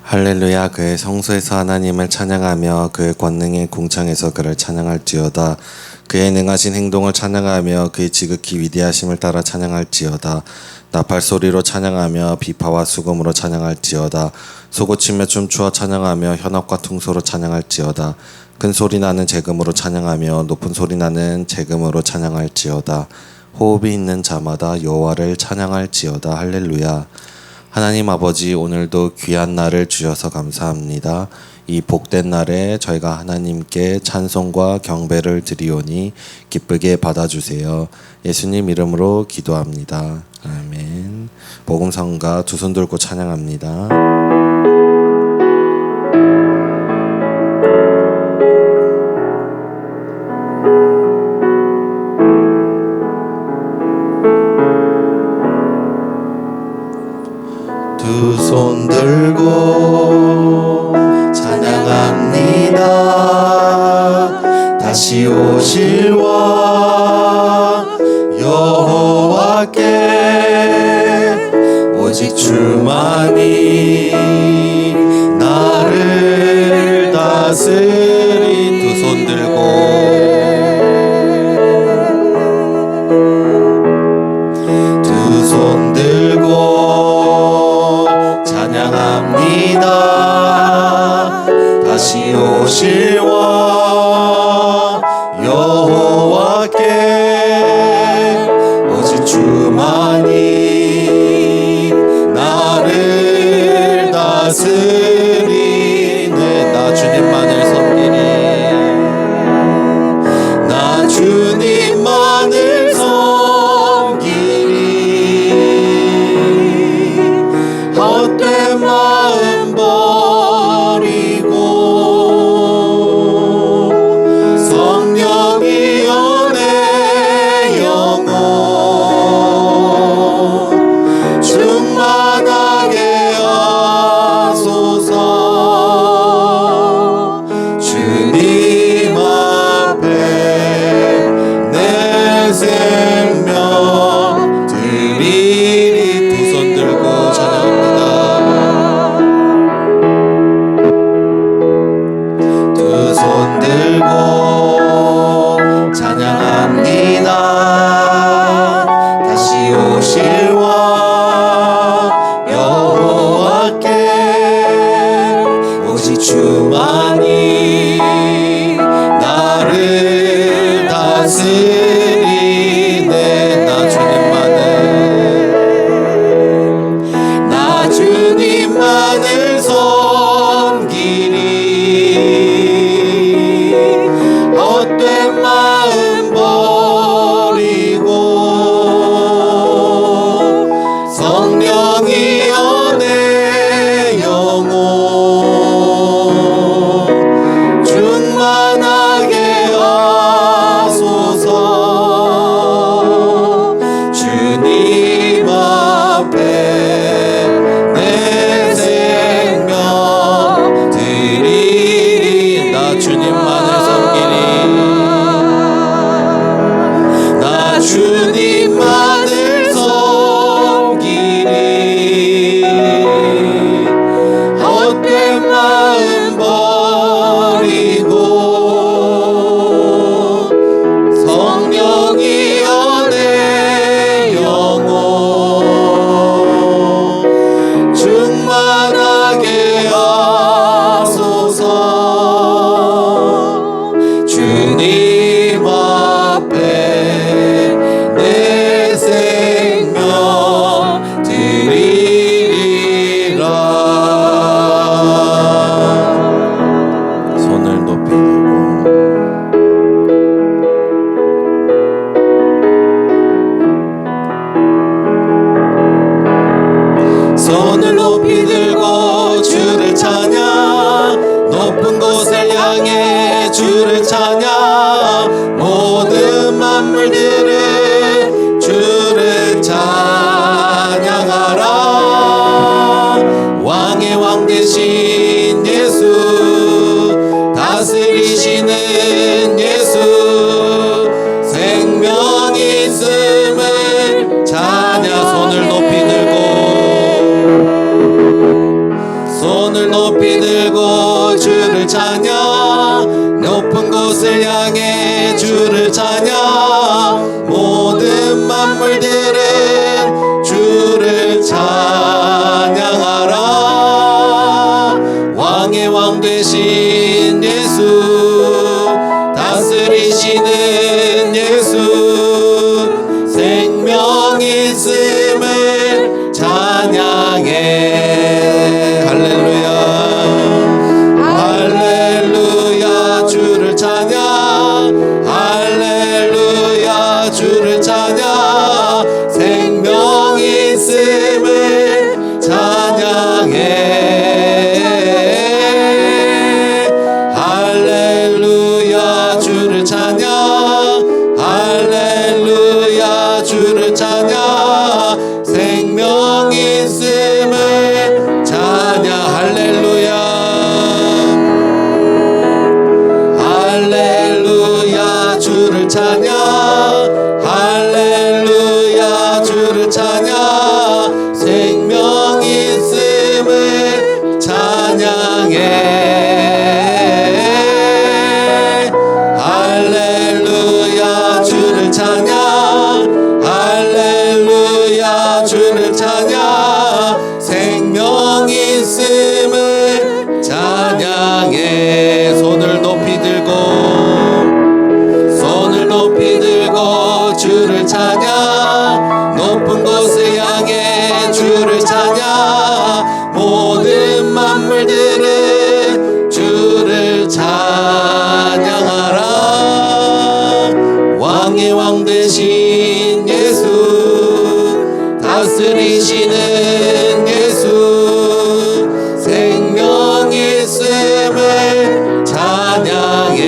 할렐루야. 그의 성소에서 하나님을 찬양하며 그의 권능의 궁창에서 그를 찬양할지어다. 그의 능하신 행동을 찬양하며 그의 지극히 위대하심을 따라 찬양할지어다. 나팔소리로 찬양하며 비파와 수금으로 찬양할지어다. 소고치며 춤추어 찬양하며 현악과 퉁소로 찬양할지어다. 큰 소리 나는 재금으로 찬양하며 높은 소리 나는 재금으로 찬양할지어다. 호흡이 있는 자마다 여호와를 찬양할지어다. 할렐루야. 하나님 아버지, 오늘도 귀한 날을 주셔서 감사합니다. 이 복된 날에 저희가 하나님께 찬송과 경배를 드리오니 기쁘게 받아주세요. 예수님 이름으로 기도합니다. 아멘. 복음성가 두 손 들고 찬양합니다. 두 손 들고 찬양합니다. 다시 오실 왕 여호와께 오직 주만이 나를 다스리. 두 손 들고 두 손 들고 찬양합니다. 다시 오실 왕 여호와께 오직 주만이 나를 다스리네. 나 주님만을 섬기리. 나 주님만을 섬기리. 헛된 마음 버리고 성령이여 내 영혼 충만하게 하소서. 주님 앞에 내 생명 드리리. 두 손 들고 찬양합니다. 두 손 들고 찬양합니다. 다시 오실 왕 여호와께 오직 주만이 나를 다스리네. 나 주님만을 섬기리. 헛된 마음 버리고 성령이여 내 영혼 충만하게 하소서. 주님 앞에 내 생명 드리리. 나 주님만을 섬기리. 나 주님만을 섬기리. 헛된 마음 버리고 성령이여 내 영혼 충만하게 하소서. 주님 앞에 내 생명 드리리라. 손을 높이 들고 손을 높이 들고 주를 찬양. 높은 곳을 향해 주를 찬양. 모든 만물들은 주를 찬양하라. 왕의 왕 되신 예수, 다스리시는 예수, 생명 있음을 찬양. 손을 높이 들고 손 손을 높이 들고 주를 찬양, 높은 곳을 향해 주를 찬양, 모든 만물들은 주를 찬양하라. 왕의 왕 되신 예수, 다스리시는 예수, 생명 있음을 찬양해. 할렐루야 할렐루야 주를 찬양, 할렐루야 주를 찬양, 생명 있음을 찬양해. 할렐루야 주를 찬양, 할렐루야 주를 찬양, 생명 있음을 찬양. 할렐루야 할렐루야 주를 찬양, 할렐루야 주를 찬양, 생명 있음을 찬양해. 할렐루야 주를 찬양, 할렐루야 주를 찬양, 생명 있음을 찬양해. 손을 높이 들고, 손을 높이 들고 주를 찬양, 높은 곳을 향해 주를 찬양, 모든 만물들은 주를 찬양하라. 왕의 왕 되신 예수, 다스리시는 예수, 생명 있음을 찬양해.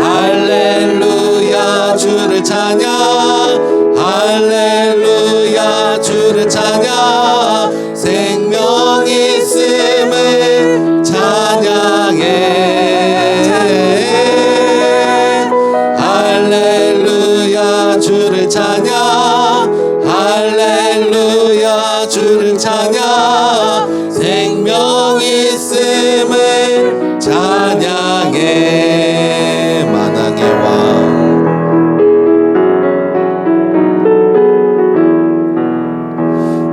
할렐루야 주를 찬양, 할렐루야 주를 찬양, 생명 있음을 찬양해. 할렐루야 주를 찬양, 할렐루야 주를 찬양, 생명 있음을 찬양해. 만왕의 왕,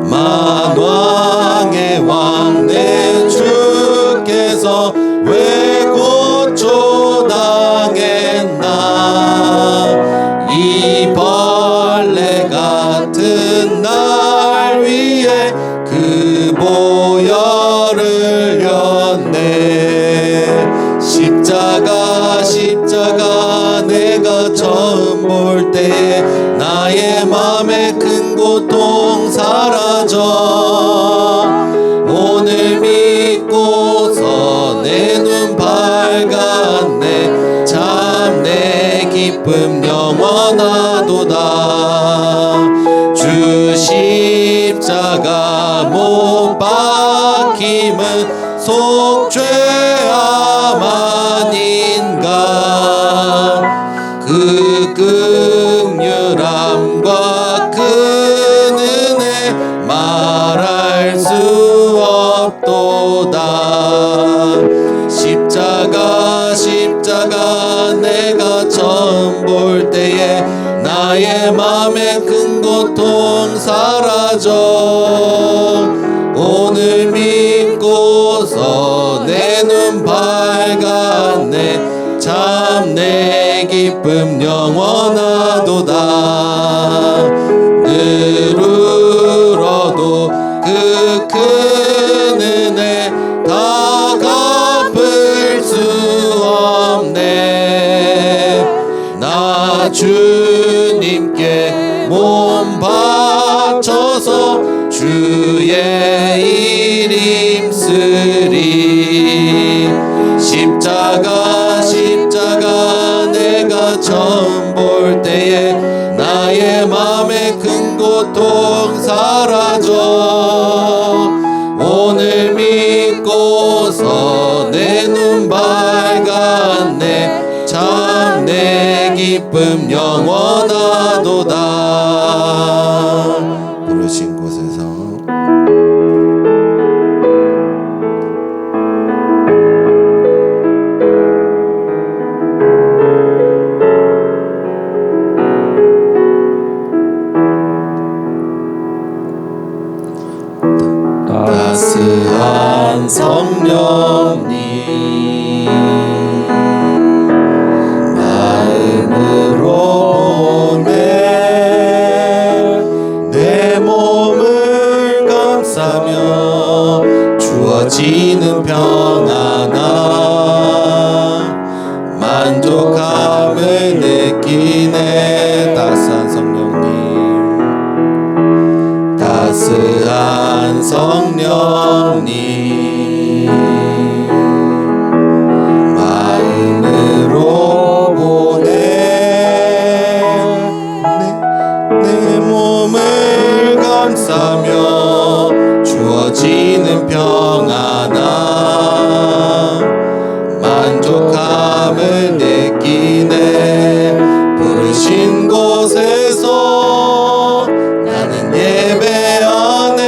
만왕의 왕 내 주께서 왜 고초당했나. 이 벌레 같은 날 위해 그 보혈을 흘렸네. 십자가 십자가 내가 처음 볼 때에 나의 맘에 큰 고통 사라져. 오늘 믿고서 내 눈 밝았네. 참 내 기쁨 영원하도다. 주 십자가 못 박힘은 속죄함 아닌가. 그 긍휼함과 그 은혜 말할 수 없도다. 십자가 십자가 내가 처음 볼 때에 나의 맘에 큰 고통 사라져. 오늘 믿고서 내 눈 밝았네. 참 내 기쁨 영원하도다. 늘 울어도 그 큰 은혜 다 갚을 수 없네. 나 주님께 몸 바쳐서 주의 이름 쓰리. 십자가 십자가 내가 처음 볼 때에 나의 맘에 큰 고통 사라져. 오늘 믿고서 내 눈 밝았네. 참 내 기쁨 영원하도다. 부르신 곳에서 따스한 성령님 마음으로 보내 내 몸을 감싸며 주어지는 평안함 만족함을 느끼네. 따스한 성령님 따스한 성령님 마음으로 보내 내 몸을 감싸며 주어지는 평안함 만족함을 느끼네. 부르신 곳에서 나는 예배하네.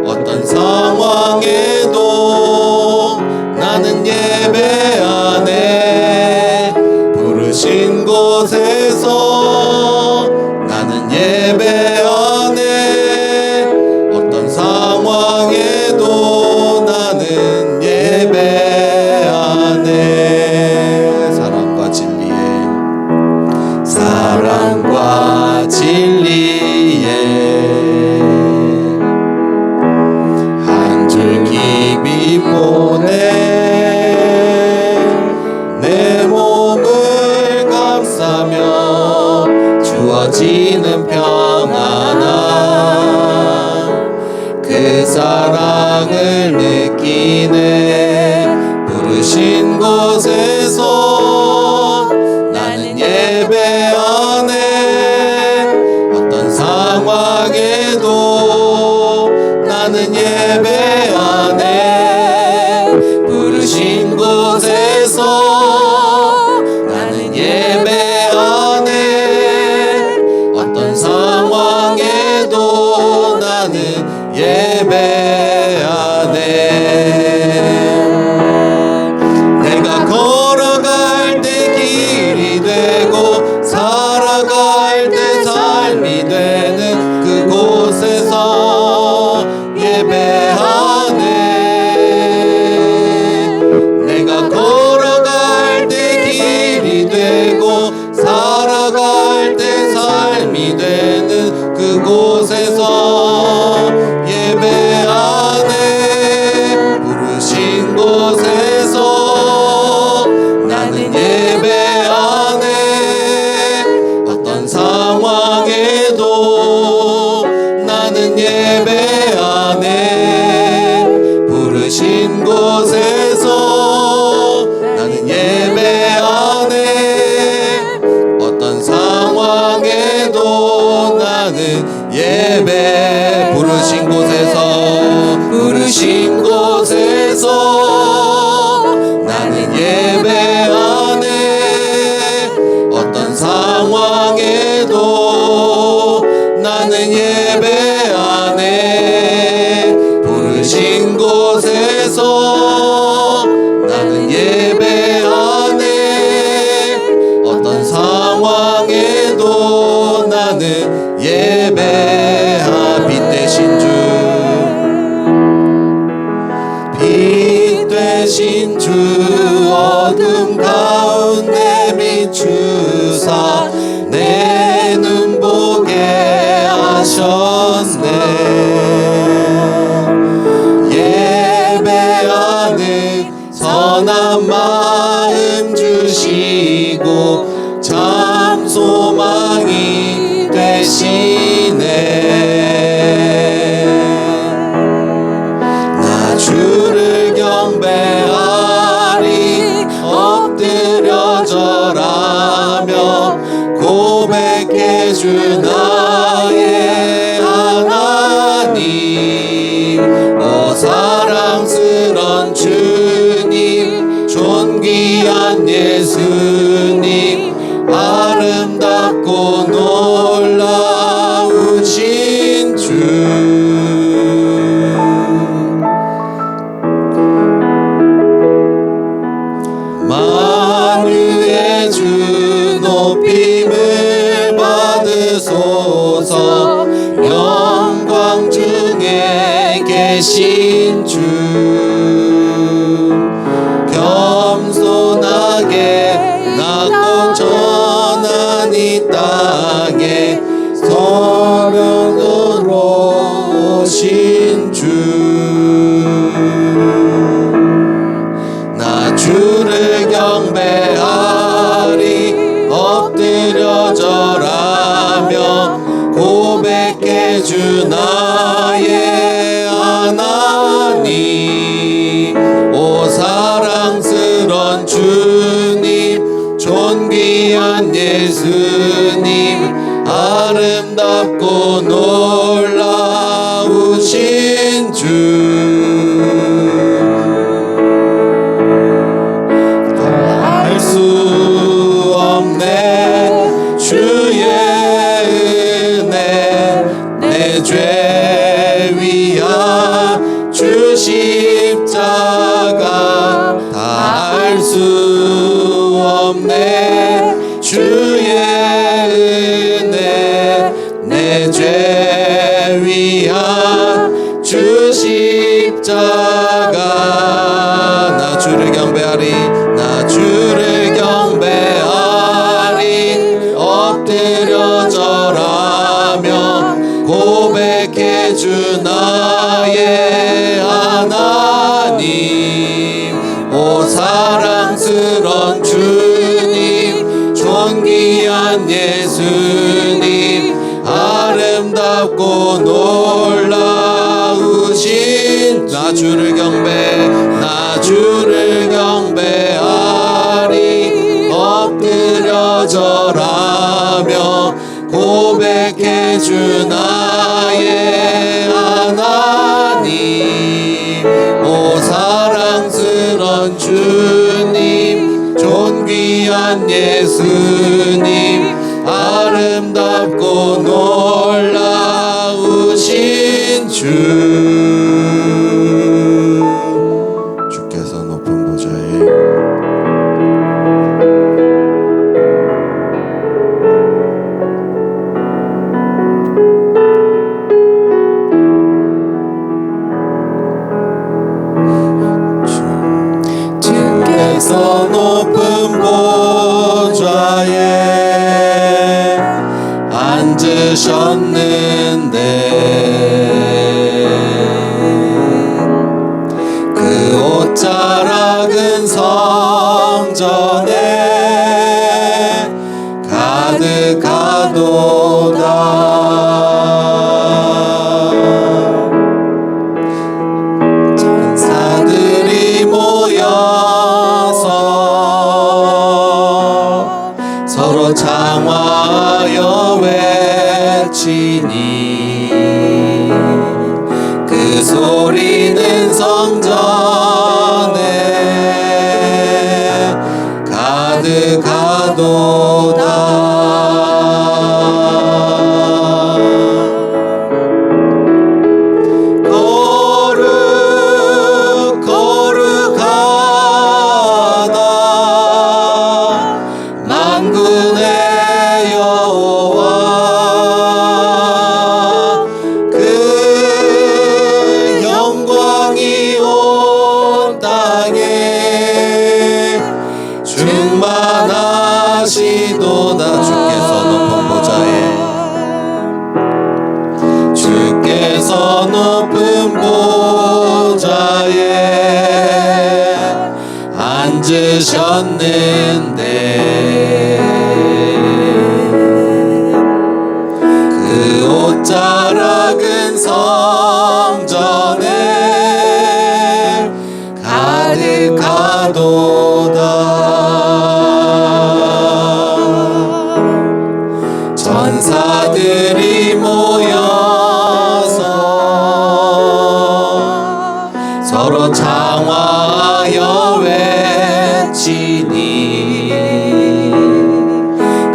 어떤 상황에도 나는 예배하네. 부르신 곳에서 나는 예배하네. 어떤 상황에도 나는 예배하네. 사랑과 진리에 한 줄기 보내 내 몸을 감싸며 주어지는 평안함 그 사랑을 느끼네. 부르신 곳에서 나는 예배하네. 어떤 상황에도 나는 예배하네. 부르신 곳에서 나는 예배하네. 어떤 상황에도 나는 예배하네. 내가 걸어갈 때 길이 되고 살아갈 때 삶이 되는 그곳에서 예배하네. 내가 걸어갈 때 길이 되고 살아갈 때 삶이 되는 그곳에서 예배하네. 부르신 곳에서 나는 예배하네. 어떤 상황에도 나는 예배하네. 부르신 곳에서 나는 예배하네. 어떤 상황에도 나는 예배. 부르신 곳에서 나는 예배하네. 어떤 상황에도 나는 예배하네. 부르신 곳에서 나는 예배하네. 어떤 상황에도 나는 예배하. 빛 되신 주 어둠 가운데 비추사 내 눈 보게 하셨네. 예배하는 선한 마음 주시고 참 소망이 되시네. 나 주를 경배하리 엎드려 절하며 고백해 주 나의 하나님. 되신 주 겸손하게 낮고 전한 이 땅에 성령으로 오신 주 나 주를 경배하리 엎드려 절하며 고백해 주 나의 하나님 오 사랑스런 주님 존귀한 예수님 아름답고 놀라우신 주 알 수 없네 주의 은혜 내 죄 위한 주 십자가 다 알 수 없네 주의 은혜 내 죄 위한 주 십자가 나 주를 경배하리 나 주를 경배하리 엎드려 절하며 고백해 주 나의 하나님 오 사랑스런 주님 존귀한 예수님 아름답고 놀라우신 나 주를 경배하리 엎드려 절하며 고백해 주 나의 하나님 오 사랑스런 주님 존귀한 예수님 아름답고 놀라우신 주 주께서 높은 보좌에 주께서 높은 보좌에 앉으셨는데 그 옷자락은 성전에 가득하도다 천사들이 모여서 서로 장화하여 외치니 그 소리는 성전에 가득하도다 거룩하다 만군의 여호와 그 영광이 온 땅에 충만하시도다 주께서 높은 보좌에 앉으셨는데 그 옷자락은 성전에 가득하도다 천사들이 모여서 서로 장화하여 외치니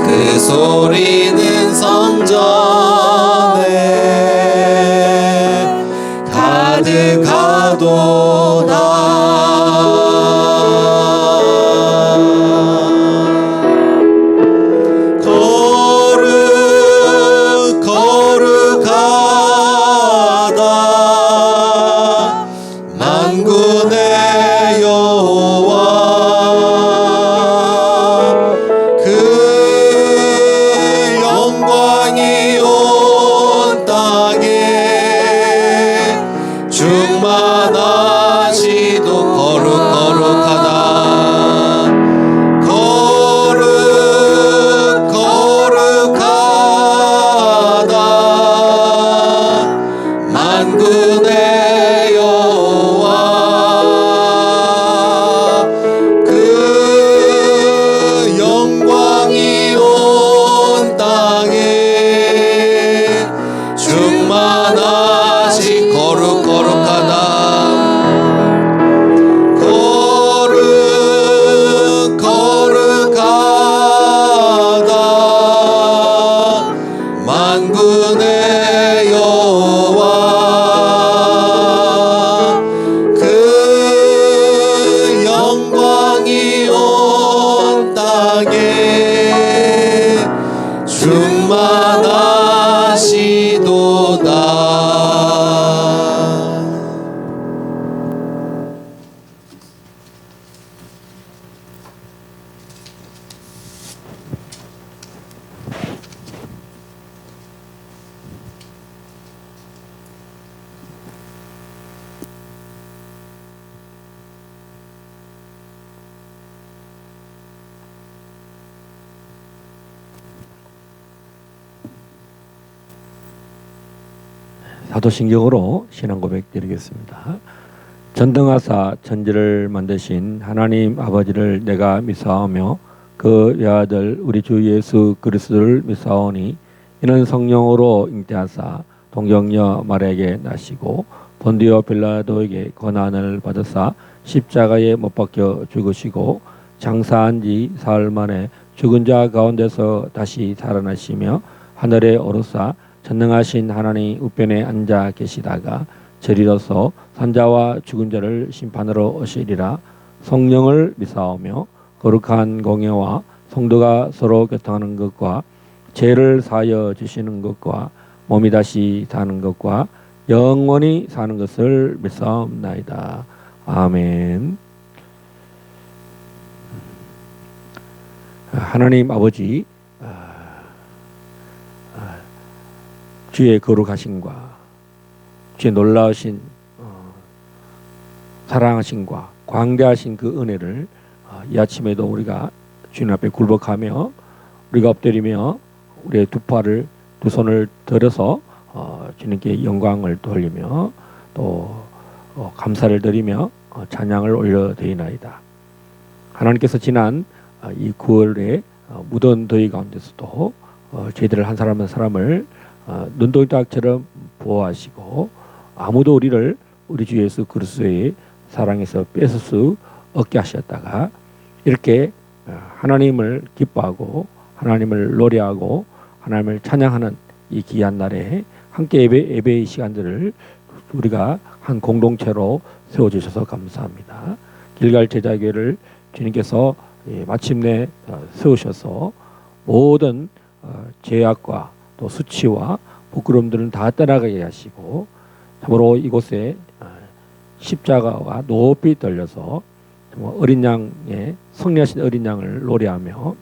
그 소리는 성전에 가득하도다 거룩하다 만군의 여호와 그 영광이 온 땅에 충만하신 거룩하다 만군의 여호와 그 영광이 온 땅에 충만하시도다. 사도신경으로 신앙 고백 드리겠습니다. 전등하사 천지를 만드신 하나님 아버지를 내가 믿사오며 그 외아들 우리 주 예수 그리스도를 믿사오니 이는 성령으로 잉태하사 동정녀 마리아에게 나시고 본디오 빌라도에게 고난을 받으사 십자가에 못 박혀 죽으시고 장사한 지 사흘 만에 죽은 자 가운데서 다시 살아나시며 하늘에 오르사 전능하신 하나님 우편에 앉아 계시다가 저리로서 산자와 죽은 자를 심판하러 오시리라. 성령을 믿사오며 거룩한 공예와 성도가 서로 교통하는 것과 죄를 사하여 주시는 것과 몸이 다시 사는 것과 영원히 사는 것을 믿사옵나이다. 아멘. 하나님 아버지 주의 거룩하심과 주의 놀라우신 사랑하심과 광대하신 그 은혜를 이 아침에도 우리가 주님 앞에 굴복하며 우리가 엎드리며 우리의 두 손을 들어서 주님께 영광을 돌리며 또 감사를 드리며 찬양을 올려드리나이다. 하나님께서 지난 이 9월에 무더운 더위 가운데서도 저희들 한 사람 한 사람을 눈동자처럼 보호하시고 아무도 우리를 우리 주 예수 그리스도의 사랑에서 뺏을 수 없게 하셨다가 이렇게 하나님을 기뻐하고 하나님을 노래하고 하나님을 찬양하는 이 귀한 날에 함께 예배의 시간들을 우리가 한 공동체로 세워주셔서 감사합니다. 길갈 제자교회를 주님께서 마침내 세우셔서 모든 죄악과 또 수치와 부끄러움들은 다 떠나가게 하시고 참으로 이곳에 십자가가 높이 떨려서 어린 양의 성리하신 어린 양을 노래하며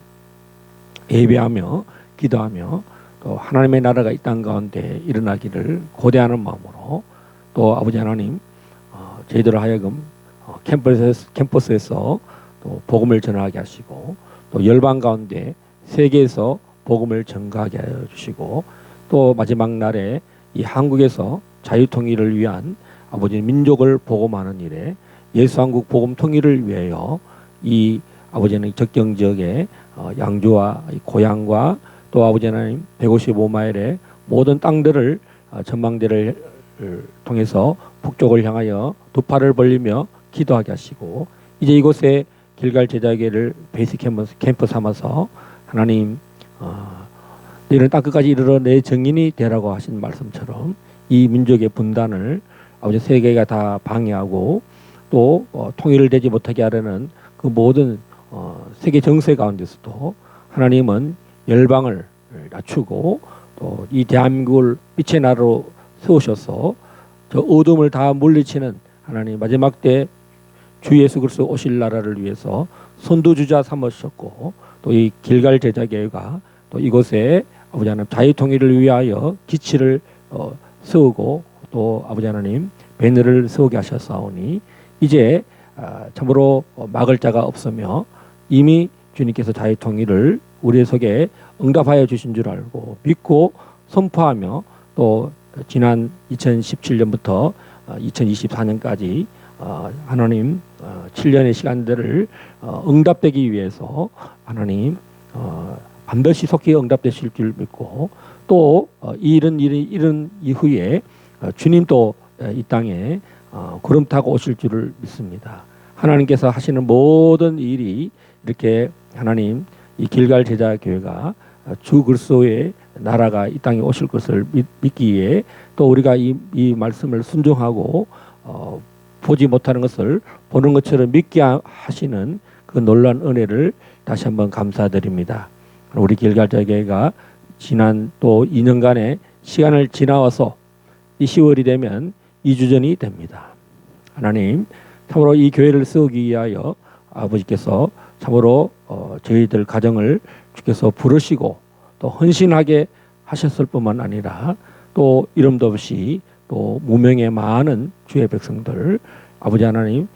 예배하며 기도하며 또 하나님의 나라가 이 땅 가운데 일어나기를 고대하는 마음으로 또 아버지 하나님 저희들 하여금 캠퍼스에서 또 복음을 전하게 하시고 또 열방 가운데 세계에서 복음을 전가하게 하여 주시고 또 마지막 날에 이 한국에서 자유통일을 위한 아버지 민족을 복음하는 일에 예수한국 복음 통일을 위하여 이 아버지는 적경 지역의 양주와 고향과 또 아버지 하나님 155마일의 모든 땅들을 전망대를 통해서 북쪽을 향하여 두 팔을 벌리며 기도하게 하시고 이제 이곳에 길갈 제자교회를 베이스 캠프 삼아서 하나님 너희는 땅끝까지 이르러 내 증인이 되라고 하신 말씀처럼 이 민족의 분단을 아버지 세계가 다 방해하고 또 통일을 되지 못하게 하려는 그 모든 세계 정세 가운데서도 하나님은 열방을 낮추고 또 이 대한민국을 빛의 나라로 세우셔서 저 어둠을 다 물리치는 하나님 마지막 때 주 예수 그리스도 오실 나라를 위해서 선두주자 삼으셨고 또 이 길갈 제자교회가 또 이곳에 아버지 하나님 자유통일을 위하여 기치를 세우고 또 아버지 하나님 배너를 세우게 하셨사오니 이제 참으로 막을 자가 없으며 이미 주님께서 자유통일을 우리 속에 응답하여 주신 줄 알고 믿고 선포하며 또 지난 2017년부터 2024년까지 하나님 7년의 시간들을 응답되기 위해서 하나님 반드시 속히 응답되실 줄 믿고 또 이런 이후에 주님 또 이 땅에 구름 타고 오실 줄을 믿습니다. 하나님께서 하시는 모든 일이 이렇게 하나님 이 길갈 제자 교회가 주 그리스도의 나라가 이 땅에 오실 것을 믿기에 또 우리가 이 말씀을 순종하고 보지 못하는 것을 보는 것처럼 믿게 하시는 그 놀라운 은혜를 다시 한번 감사드립니다. 우리 길갈 제자 교회가 지난 또 2년간의 시간을 지나와서 이 10월이 되면 2주 전이 됩니다. 하나님 참으로 이 교회를 세우기 위하여 아버지께서 참으로 저희들 가정을 주께서 부르시고 또 헌신하게 하셨을 뿐만 아니라 또 이름도 없이 또 무명의 많은 주의 백성들 아버지 하나님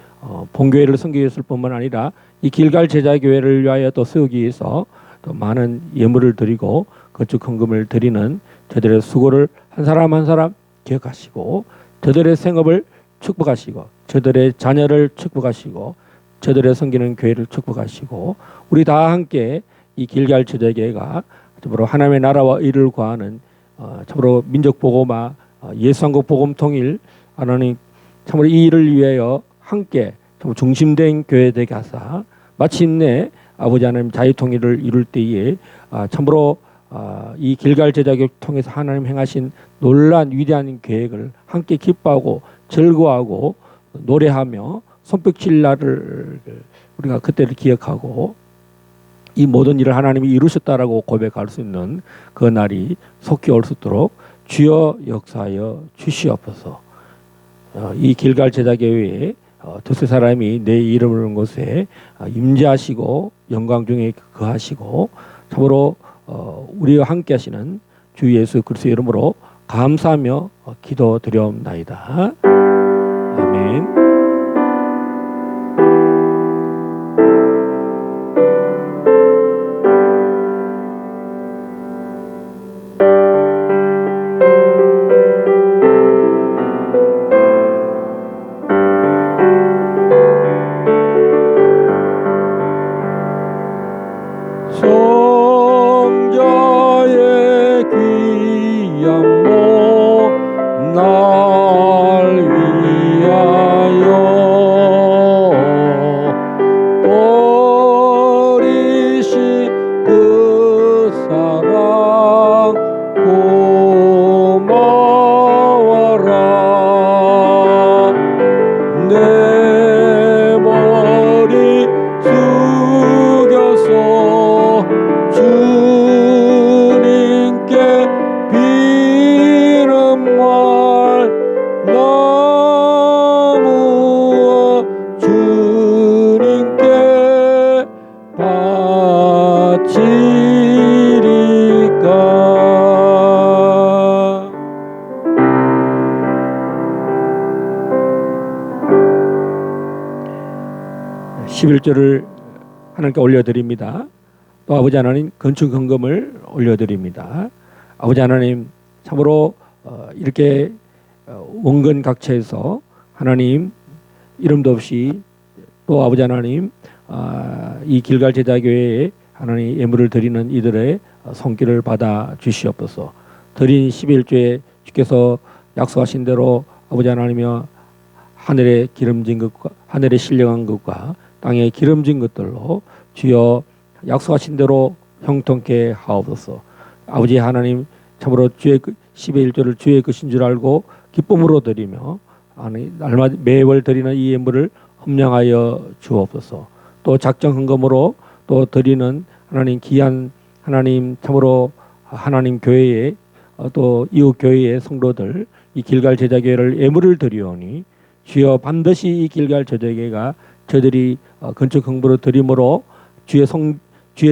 본교회를 섬기기 위해서 뿐만 아니라 이 길갈 제자교회를 위하여 또 세우기 위해서 또 많은 예물을 드리고 건축 헌금을 드리는 저들의 수고를 한 사람 한 사람 기억하시고 저들의 생업을 축복하시고 저들의 자녀를 축복하시고 저들의 섬기는 교회를 축복하시고 우리 다 함께 이 길갈 제자교회가 참으로 하나님의 나라와 의를 구하는 참으로 민족 복음화 예수한국 복음 통일 하나님 참으로 이 일을 위하여 함께 참으로 중심된 교회 되게 하사 마침내 아버지 하나님 자유 통일을 이룰 때에 참으로 이 길갈 제자교회 통해서 하나님 행하신 놀란 위대한 계획을 함께 기뻐하고 즐거워하고 노래하며 손뼉칠 날을 우리가 그때를 기억하고 이 모든 일을 하나님이 이루셨다라고 고백할 수 있는 그 날이 속히 올 수 있도록 주여 역사하여 주시옵소서. 이 길갈 제자교회에 두세 사람이 내 이름을 부르는 곳에 임재하시고 영광 중에 거하시고 참으로 우리와 함께 하시는 주 예수 그리스도의 이름으로 감사하며 기도드려옵나이다. 아멘. 성자의 귀한 몸 날 위하여 버리신 그 사랑 고마워라. 내 머리 숙여서 주님께 비는 말 너무 주님께 바치리까. 11조를 하나님께 올려드립니다. 또 아버지 하나님 건축 헌금을 올려드립니다. 아버지 하나님 참으로 이렇게 원근각처에서 하나님 이름도 없이 또 아버지 하나님 이 길갈 제자교회에 하나님 예물을 드리는 이들의 손길을 받아 주시옵소서. 드린 11조에 주께서 약속하신 대로 아버지 하나님이여 하늘에 기름진 것과 하늘에 신령한 것과 땅에 기름진 것들로 주여 약속하신 대로 형통케 하옵소서. 아버지 하나님 참으로 주의 11조를 주의 것인 줄 알고 기쁨으로 드리며 날마다 매월 드리는 이 예물을 험량하여 주옵소서. 또 작정 헌금으로 또 드리는 하나님 귀한 하나님 참으로 하나님 교회에 또 이웃 교회의 성도들 이 길갈 제자교회를 예물을 드리오니 주여 반드시 이 길갈 제자교회가 저들이 건축 헌금으로 드림으로 주의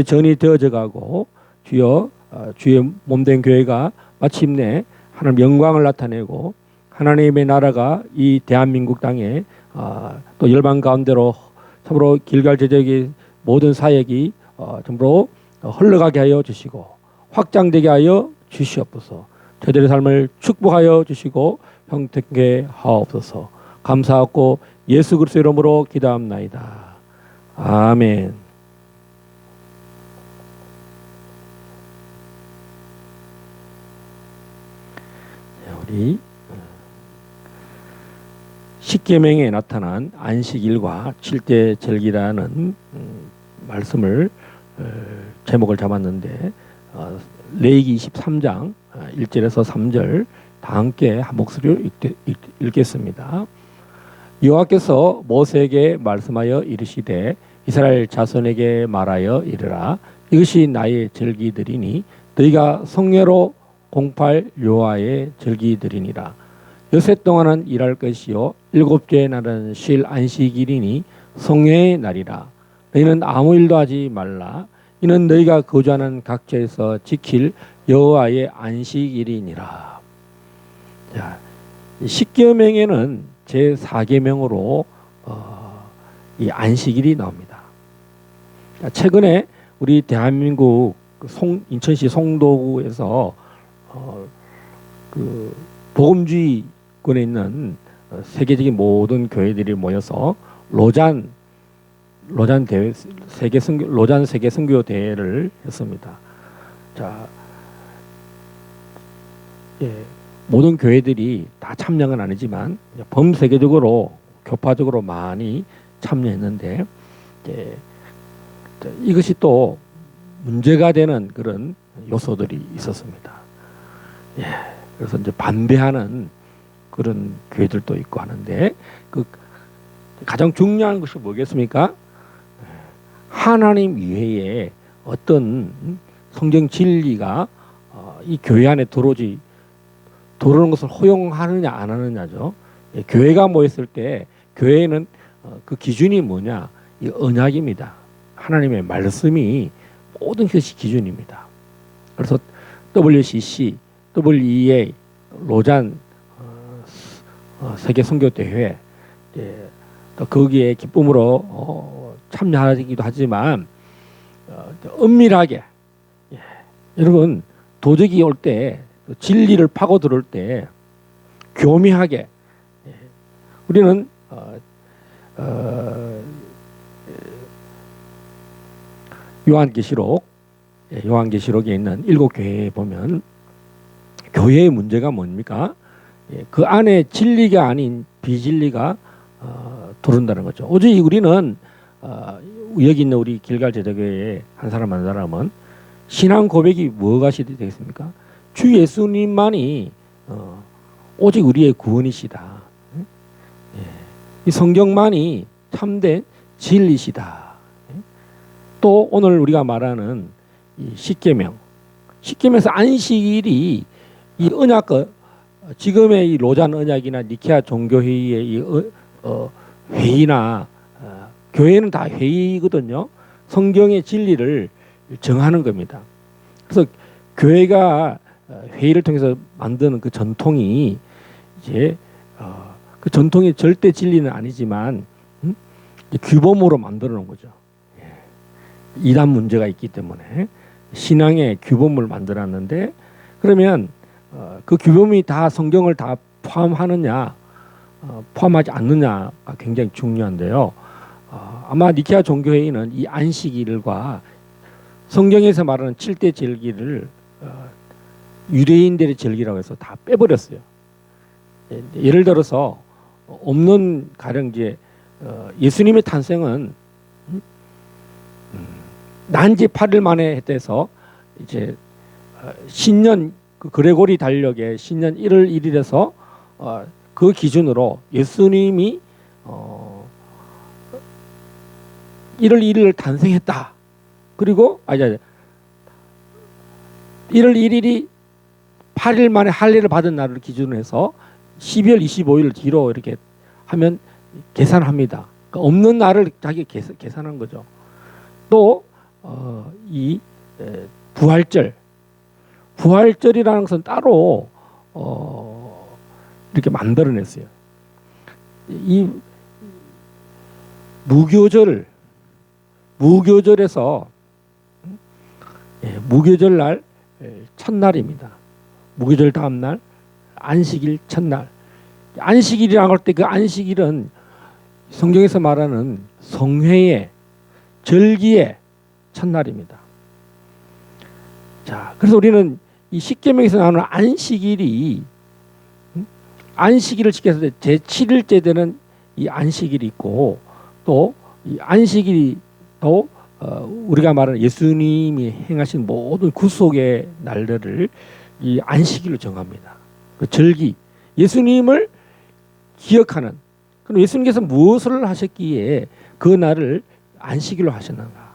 전이 되어져 가고 주여 주의 몸된 교회가 마침내 하나님 영광을 나타내고 하나님의 나라가 이 대한민국 땅에 또 열방 가운데로 참으로 길갈 제자교회 모든 사역이 참으로 흘러가게 하여 주시고 확장되게 하여 주시옵소서. 저들의 삶을 축복하여 주시고 형통케 하옵소서. 감사하고 예수 그리스도 이름으로 기도합나이다. 아멘. 우리 십계명에 나타난 안식일과 칠대 절기라는 말씀을 제목을 잡았는데 레위기 23장 1절에서 3절 다 함께 한 목소리로 읽겠습니다. 여호와께서 모세에게 말씀하여 이르시되 이스라엘 자손에게 말하여 이르라. 이것이 나의 절기들이니 너희가 성례로 공팔 여호와의 절기들이니라. 여세 동안은 일할 것이요 일곱째 날은 쉴 안식일이니 성례의 날이라. 너희는 아무 일도 하지 말라. 이는 너희가 거주하는 각지에서 지킬 여호와의 안식일이니라. 자, 십계명에는 제4계명으로 이 안식일이 나옵니다. 자, 최근에 우리 대한민국 인천시 송도구에서 그 복음주의권에 있는 세계적인 모든 교회들이 모여서 로잔 세계 선교 대회를 했습니다. 자, 모든 교회들이 다 참여는 아니지만 범세계적으로 교파적으로 많이 참여했는데 이것이 또 문제가 되는 그런 요소들이 있었습니다. 그래서 이제 반대하는 그런 교회들도 있고 하는데 그 가장 중요한 것이 뭐겠습니까? 하나님 이외에 어떤 성경 진리가 이 교회 안에 들어오는 것을 허용하느냐 안 하느냐죠. 교회가 모였을 때 교회는 그 기준이 뭐냐? 이 언약입니다. 하나님의 말씀이 모든 것이 기준입니다. 그래서 WCC, WEA, 로잔 세계 선교 대회 또 거기에 기쁨으로 참여하기도 하지만 은밀하게 여러분 도적이 올 때 진리를 파고 들어올 때 교묘하게 우리는 요한계시록에 있는 7교회에 보면 교회의 문제가 뭡니까? 그 안에 진리가 아닌 비진리가 들어온다는 거죠. 오직 우리는 여기 있는 우리 길갈 제자교회의 한 사람은 신앙 고백이 뭐가 되겠습니까? 주 예수님만이 오직 우리의 구원이시다. 이 성경만이 참된 진리시다. 또 오늘 우리가 말하는 이 십계명에서 안식일이 이 언약 지금의 이 로잔 언약이나 니케아 종교회의의 이 회의나 교회는 다 회의거든요. 성경의 진리를 정하는 겁니다. 그래서 교회가 회의를 통해서 만드는 그 전통이 이제 그 전통이 절대 진리는 아니지만 규범으로 만들어 놓은 거죠. 이단 문제가 있기 때문에 신앙의 규범을 만들었는데 그러면 그 규범이 다 성경을 다 포함하느냐 포함하지 않느냐가 굉장히 중요한데요. 아마 니케아 종교회의는 이 안식일과 성경에서 말하는 7대 절기를 유대인들의 절기라고 해서 다 빼버렸어요. 예를 들어서 없는 가령 이제 예수님의 탄생은 난지 8일 만에 했대서 이제 신년 그 그레고리 달력의 신년 1월 1일에서 그 기준으로 예수님이 1월 1일 탄생했다. 그리고 1월 1일이 8일 만에 할례를 받은 날을 기준으로 해서 12월 25일 뒤로 이렇게 하면 계산합니다. 그러니까 없는 날을 자기 계산한 거죠. 또 이 부활절이라는 것은 따로 이렇게 만들어냈어요. 이 무교절에서 무교절 날 첫날입니다. 무교절 다음 날 안식일 첫날. 안식일이라고 할 때 그 안식일은 성경에서 말하는 성회의 절기의 첫날입니다. 자, 그래서 우리는 이 십계명에서 나오는 안식일이 안식일을 지켜서 제7일째 되는 이 안식일이 있고 또 이 안식일이 또 우리가 말하는 예수님이 행하신 모든 구속의 날들을 이 안식일로 정합니다. 그 절기, 예수님을 기억하는. 그럼 예수님께서 무엇을 하셨기에 그 날을 안식일로 하셨는가?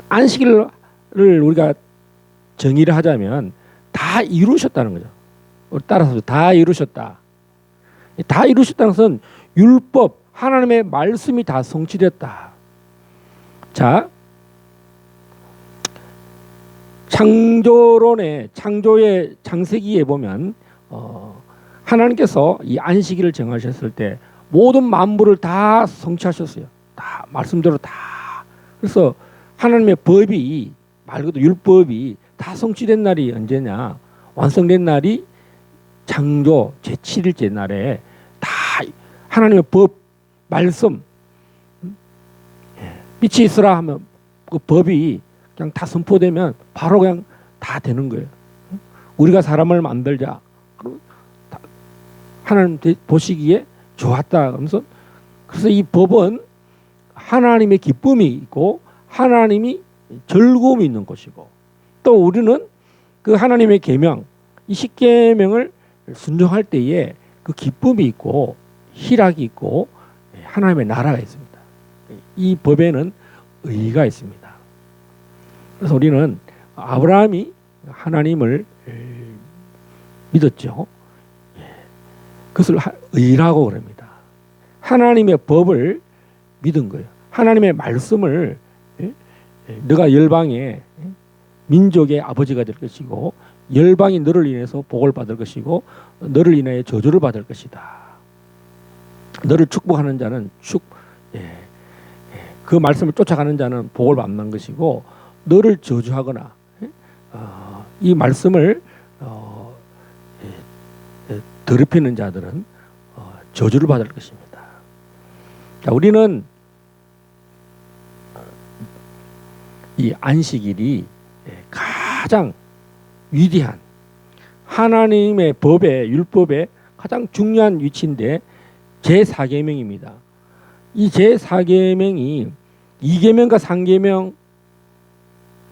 안식일을 우리가 정의를 하자면 다 이루셨다는 거죠. 따라서 다 이루셨다. 다 이루셨다는 것은 율법, 하나님의 말씀이 다 성취됐다. 자, 창조의 창세기에 보면 하나님께서 이 안식일을 정하셨을 때 모든 만물을 다 성취하셨어요. 다 말씀대로 다. 그래서 하나님의 법이 말 그대로 율법이 다 성취된 날이 언제냐? 완성된 날이 창조 제7일째 날에 다 하나님의 법, 말씀 빛이 있으라 하면 그 법이 그냥 다 선포되면 바로 그냥 다 되는 거예요. 우리가 사람을 만들자. 하나님 보시기에 좋았다. 그래서 이 법은 하나님의 기쁨이 있고 하나님이 즐거움이 있는 것이고 또 우리는 그 하나님의 계명, 이 십계명을 순종할 때에 그 기쁨이 있고 희락이 있고 하나님의 나라가 있습니다. 이 법에는 의의가 있습니다. 그래서 우리는 아브라함이 하나님을 믿었죠. 그것을 의라고 그럽니다. 하나님의 법을 믿은 거예요. 하나님의 말씀을 너가 열방의 민족의 아버지가 될 것이고 열방이 너를 인해서 복을 받을 것이고 너를 인하여 저주를 받을 것이다. 너를 축복하는 자는 그 말씀을 쫓아가는 자는 복을 받는 것이고 너를 저주하거나 이 말씀을 더럽히는 자들은 저주를 받을 것입니다. 자, 우리는 이 안식일이 가장 위대한 하나님의 법의 율법의 가장 중요한 위치인데 제4계명입니다. 이 제4계명이 2계명과 3계명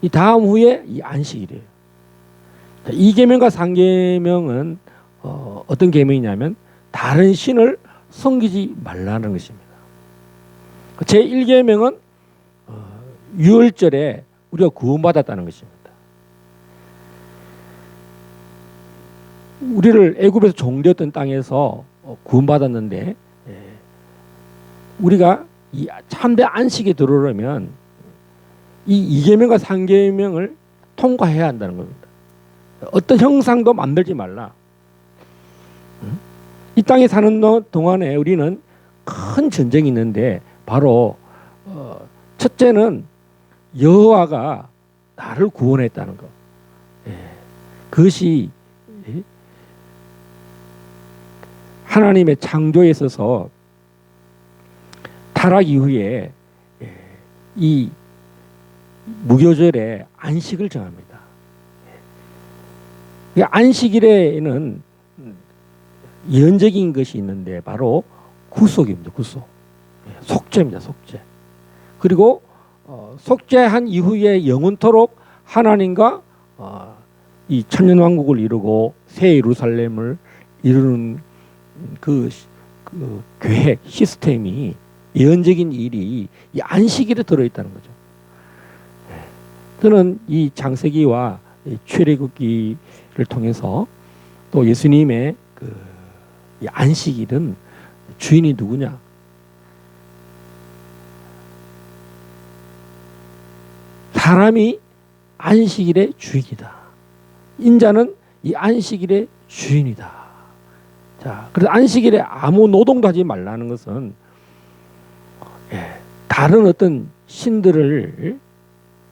이 다음 후에 이 안식일이에요. 2계명과 3계명은 어떤 계명이냐면 다른 신을 섬기지 말라는 것입니다. 제1계명은 유월절에 우리가 구원받았다는 것입니다. 우리를 애굽에서 종되었던 땅에서 구원받았는데 우리가 이 참된 안식에 들어오려면 이 2계명과 3계명을 통과해야 한다는 겁니다. 어떤 형상도 만들지 말라. 이 땅에 사는 동안에 우리는 큰 전쟁이 있는데 바로 첫째는 여호와가 나를 구원했다는 것. 그것이 하나님의 창조에 있어서 타락 이후에 이 무교절에 안식을 정합니다. 안식일에는 예언적인 것이 있는데 바로 구속입니다. 구속. 속죄입니다. 속죄. 그리고 속죄한 이후에 영원토록 하나님과 이 천년왕국을 이루고 새 예루살렘을 이루는 그 계획 시스템이 예언적인 일이 이 안식일에 들어있다는 거죠. 저는 이 창세기와 출애굽기를 통해서 또 예수님의 이 안식일은 주인이 누구냐? 사람이 안식일의 주인이다. 인자는 이 안식일의 주인이다. 자, 그래서 안식일에 아무 노동도 하지 말라는 것은 다른 어떤 신들을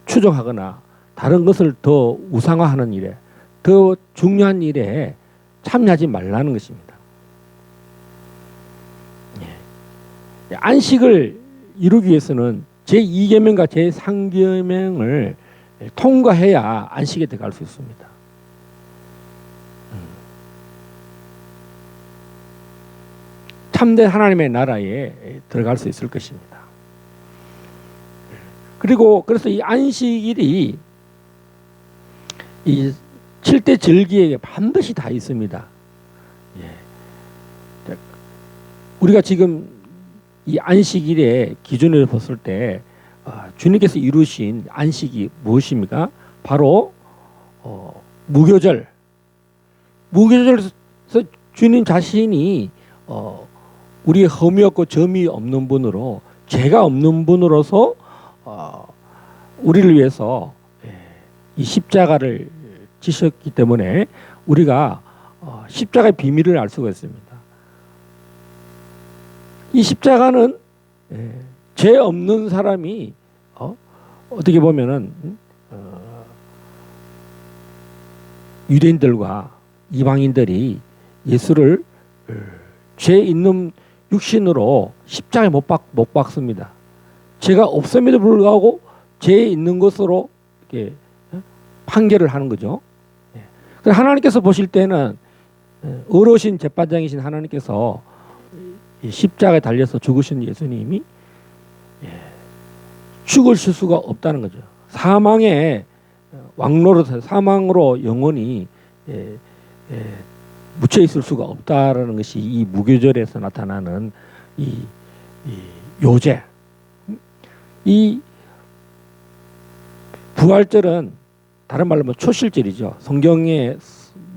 추종하거나 다른 것을 더 우상화하는 일에 더 중요한 일에 참여하지 말라는 것입니다. 안식을 이루기 위해서는 제2계명과 제3계명을 통과해야 안식에 들어갈 수 있습니다. 참된 하나님의 나라에 들어갈 수 있을 것입니다. 그래서 이 안식일이 이 7대 절기에 반드시 다 있습니다. 우리가 지금 이 안식일의 기준을 봤을 때 주님께서 이루신 안식이 무엇입니까? 바로 무교절. 무교절에서 주님 자신이 우리의 흠이 없고 점이 없는 분으로, 죄가 없는 분으로서 우리를 위해서 이 십자가를 지셨기 때문에 우리가 십자가의 비밀을 알 수가 있습니다. 이 십자가는 죄 없는 사람이 어떻게 보면은 유대인들과 이방인들이 예수를 죄 있는 육신으로 십자가에 못 박습니다. 죄가 없음에도 불구하고 죄 있는 것으로 이렇게 판결을 하는 거죠. 하나님께서 보실 때는 어려우신 재판장이신 하나님께서 십자가에 달려서 죽으신 예수님이 죽으실 수가 없다는 거죠. 사망의 왕로로, 사망으로 영원히 묻혀 있을 수가 없다라는 것이 이 무교절에서 나타나는 이 요제. 이 부활절은 다른 말로 하면 초실절이죠. 성경에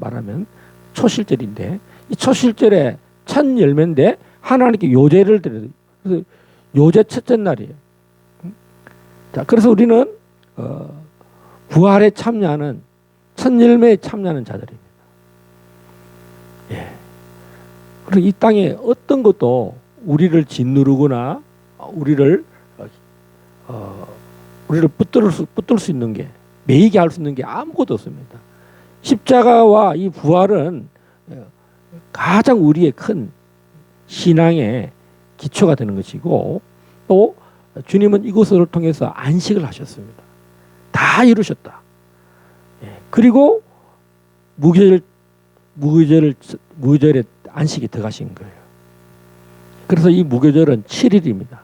말하면 초실절인데, 이 초실절의 첫 열매인데 하나님께 요제를 드려요. 그래서 요제 첫째 날이에요. 자, 그래서 우리는 부활에 참여하는, 첫 열매에 참여하는 자들입니다. 그리고 이 땅에 어떤 것도 우리를 짓누르거나 우리를 붙들 수 있는 게, 매이게 할 수 있는 게 아무것도 없습니다. 십자가와 이 부활은 가장 우리의 큰 신앙의 기초가 되는 것이고, 또 주님은 이것을 통해서 안식을 하셨습니다. 다 이루셨다. 그리고 무교절에 안식이 들어가신 거예요. 그래서 이 무교절은 7일입니다.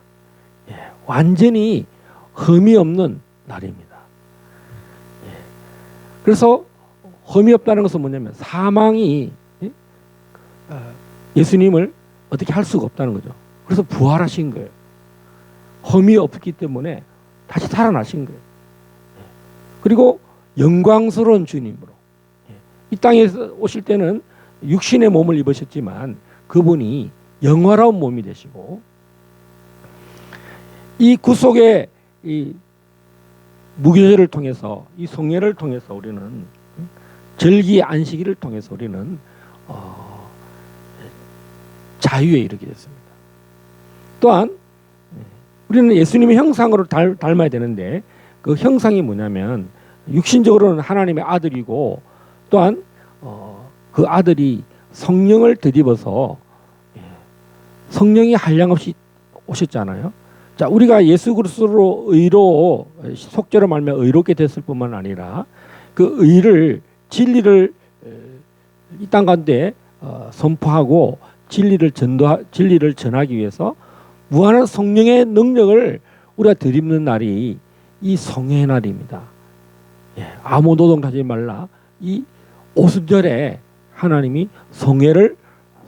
완전히 흠이 없는 날입니다. 그래서 흠이 없다는 것은 뭐냐면 사망이 예수님을 어떻게 할 수가 없다는 거죠. 그래서 부활하신 거예요. 흠이 없기 때문에 다시 살아나신 거예요. 그리고 영광스러운 주님으로, 이 땅에 오실 때는 육신의 몸을 입으셨지만 그분이 영화로운 몸이 되시고, 이 구속의 이 무교절을 통해서, 이 성례를 통해서 우리는, 절기 안식일을 통해서 우리는 자유에 이르게 됐습니다. 또한 우리는 예수님의 형상으로 닮아야 되는데, 그 형상이 뭐냐면 육신적으로는 하나님의 아들이고, 또한 그 아들이 성령을 덧입어서 성령이 한량없이 오셨잖아요. 자, 우리가 예수 그리스도로 의로, 속죄로 말미암아 의롭게 됐을 뿐만 아니라 그 의를, 진리를 이 땅 가운데 선포하고 진리를 전하기 위해서 무한한 성령의 능력을 우리가 덧입는 날이 이 성회의 날입니다. 아무 노동하지 말라. 이 오순절에 하나님이 성회를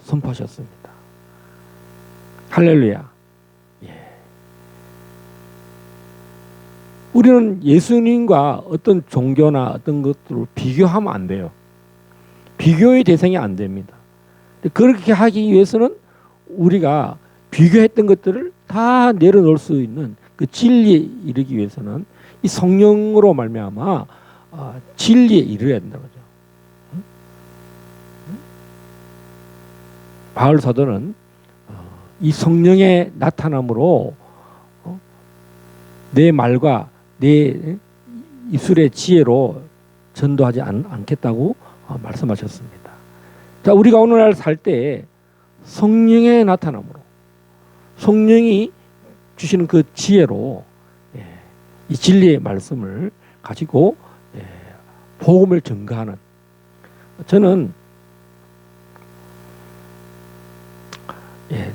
선포하셨습니다. 할렐루야. 우리는 예수님과 어떤 종교나 어떤 것들을 비교하면 안 돼요. 비교의 대상이 안 됩니다. 그렇게 하기 위해서는 우리가 비교했던 것들을 다 내려놓을 수 있는 그 진리에 이르기 위해서는 이 성령으로 말미암아 진리에 이르러야 된다는 거죠. 바울 사도는 이 성령의 나타남으로 내 말과 내 입술의 지혜로 전도하지 않겠다고 말씀하셨습니다. 자, 우리가 오늘날 살 때 성령의 나타남으로, 성령이 주시는 그 지혜로 이 진리의 말씀을 가지고 복음을 전가하는, 저는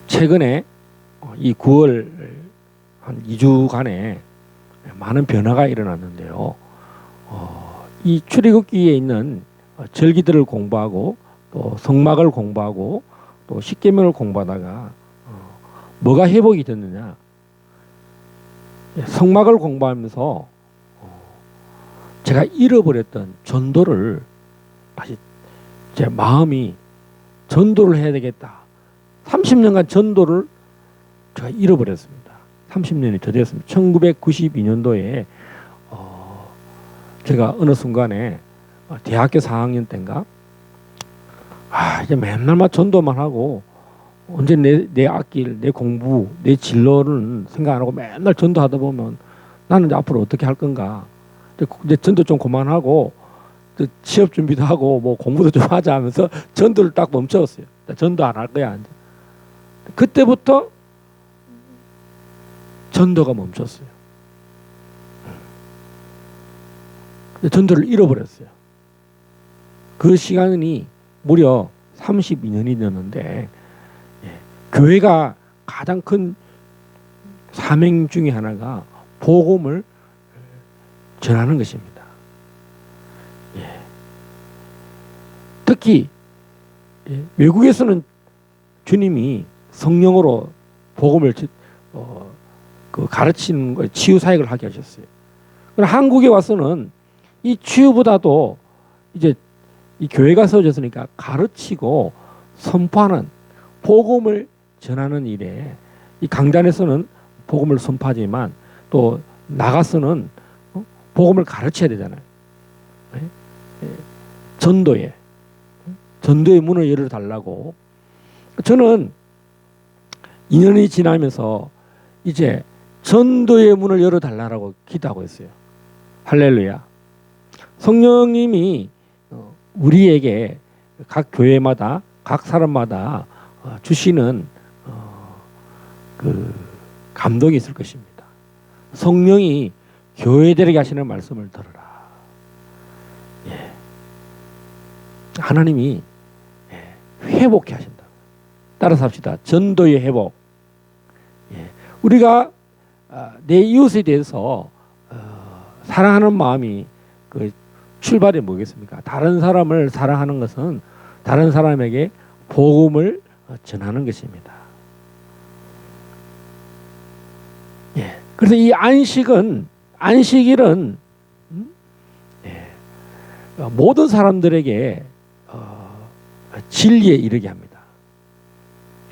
최근에 이 9월 한 2주간에 많은 변화가 일어났는데요. 이 출애굽기에 있는 절기들을 공부하고 또 성막을 공부하고 또 십계명을 공부하다가 뭐가 회복이 됐느냐? 성막을 공부하면서 제가 잃어버렸던 전도를 다시 제 마음이 전도를 해야 되겠다. 30년간 전도를 제가 잃어버렸습니다. 30년이 더 됐습니다. 1992년도에 제가 어느 순간에 대학교 4학년 때인가 이제 맨날만 전도만 하고 언제 내 앞길, 내 공부, 내 진로는 생각 안 하고 맨날 전도하다 보면 나는 이제 앞으로 어떻게 할 건가. 이제 전도 좀 그만하고 취업 준비도 하고 뭐 공부도 좀 하자 하면서 전도를 딱 멈췄어요. 전도 안 할 거야. 이제. 그때부터 전도가 멈췄어요. 전도를 잃어버렸어요. 그 시간이 무려 32년이 되는데 교회가 가장 큰 사명 중에 하나가 복음을 전하는 것입니다. 특히 외국에서는 주님이 성령으로 복음을 가르치는 거, 치유 사역을 하게 하셨어요. 그러나 한국에 와서는 이 치유보다도 이제 이 교회가 세워졌으니까 가르치고 선포하는, 복음을 전하는 일에, 이 강단에서는 복음을 선포하지만 또 나가서는 복음을 가르쳐야 되잖아요. 전도의 문을 열어달라고. 저는 2년이 지나면서 이제 전도의 문을 열어달라고 기도하고 있어요. 할렐루야. 성령님이 우리에게 각 교회마다, 각 사람마다 주시는 그 감동이 있을 것입니다. 성령이 교회들에게 하시는 말씀을 들으라. 하나님이 회복해 하신다. 따라서 합시다. 전도의 회복. 우리가 내 이웃에 대해서 사랑하는 마음이 그 출발이 뭐겠습니까? 다른 사람을 사랑하는 것은 다른 사람에게 복음을 전하는 것입니다. 그래서 이 안식일은 모든 사람들에게 진리에 이르게 합니다.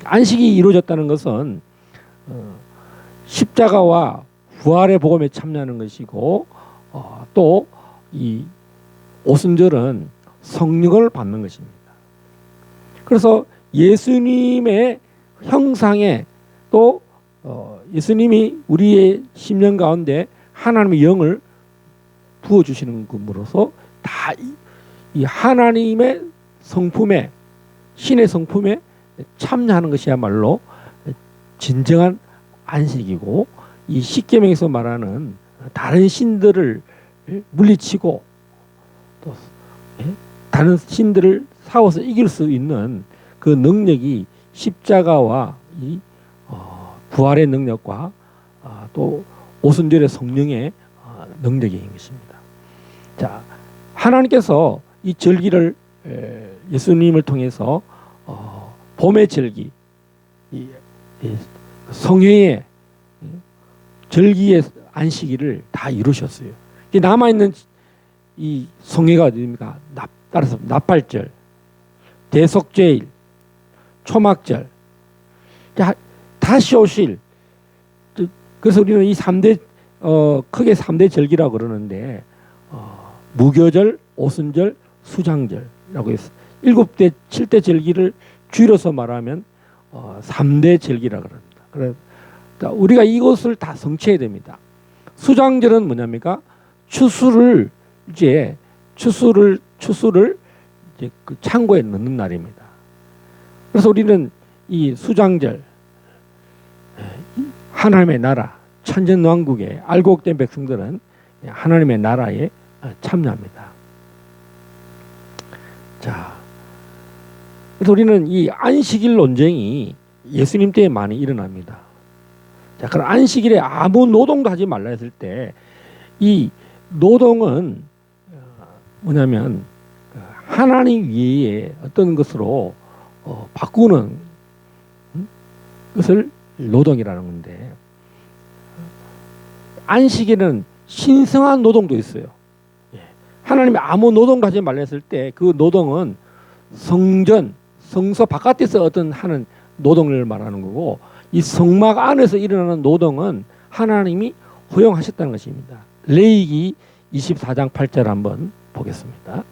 안식이 이루어졌다는 것은 십자가와 부활의 복음에 참여하는 것이고 또 이 오순절은 성령을 받는 것입니다. 그래서 예수님의 형상에 또 예수님이 우리의 심령 가운데 하나님의 영을 부어주시는 것으로서 다 이 하나님의 성품에, 신의 성품에 참여하는 것이야말로 진정한 안식이고, 이 십계명에서 말하는 다른 신들을 물리치고 또 다른 신들을 싸워서 이길 수 있는 그 능력이 십자가와 이 부활의 능력과 또 오순절의 성령의 능력인 것입니다. 자, 하나님께서 이 절기를 예수님을 통해서 봄의 절기, 성회의 절기의 안식일을 다 이루셨어요. 남아 있는 이 성회가 어디입니까? 따라서 나팔절, 대속죄일, 초막절, 다시 오실. 그래서 우리는 이 3대 크게 3대 절기라고 그러는데 무교절, 오순절, 수장절이라고 해서 7대 7대 절기를 줄여서 말하면 3대 절기라고 그럽니다. 그래서 우리가 이것을 다 성취해야 됩니다. 수장절은 뭐냐니까? 추수를 이제 그 창고에 넣는 날입니다. 그래서 우리는 이 수장절, 하나님의 나라, 천전왕국에 알곡된 백성들은 하나님의 나라에 참여합니다. 자, 그래서 우리는 이 안식일 논쟁이 예수님 때에 많이 일어납니다. 자, 그럼 안식일에 아무 노동도 하지 말라 했을 때 이 노동은 뭐냐면 하나님 위에 어떤 것으로 바꾸는 것을 노동이라는 건데, 안식일에는 신성한 노동도 있어요. 하나님이 아무 노동도 하지 말라 했을 때 그 노동은 성전, 성소 바깥에서 어떤 하는 노동을 말하는 거고, 이 성막 안에서 일어나는 노동은 하나님이 허용하셨다는 것입니다. 레위기 24장 8절 한번 보겠습니다.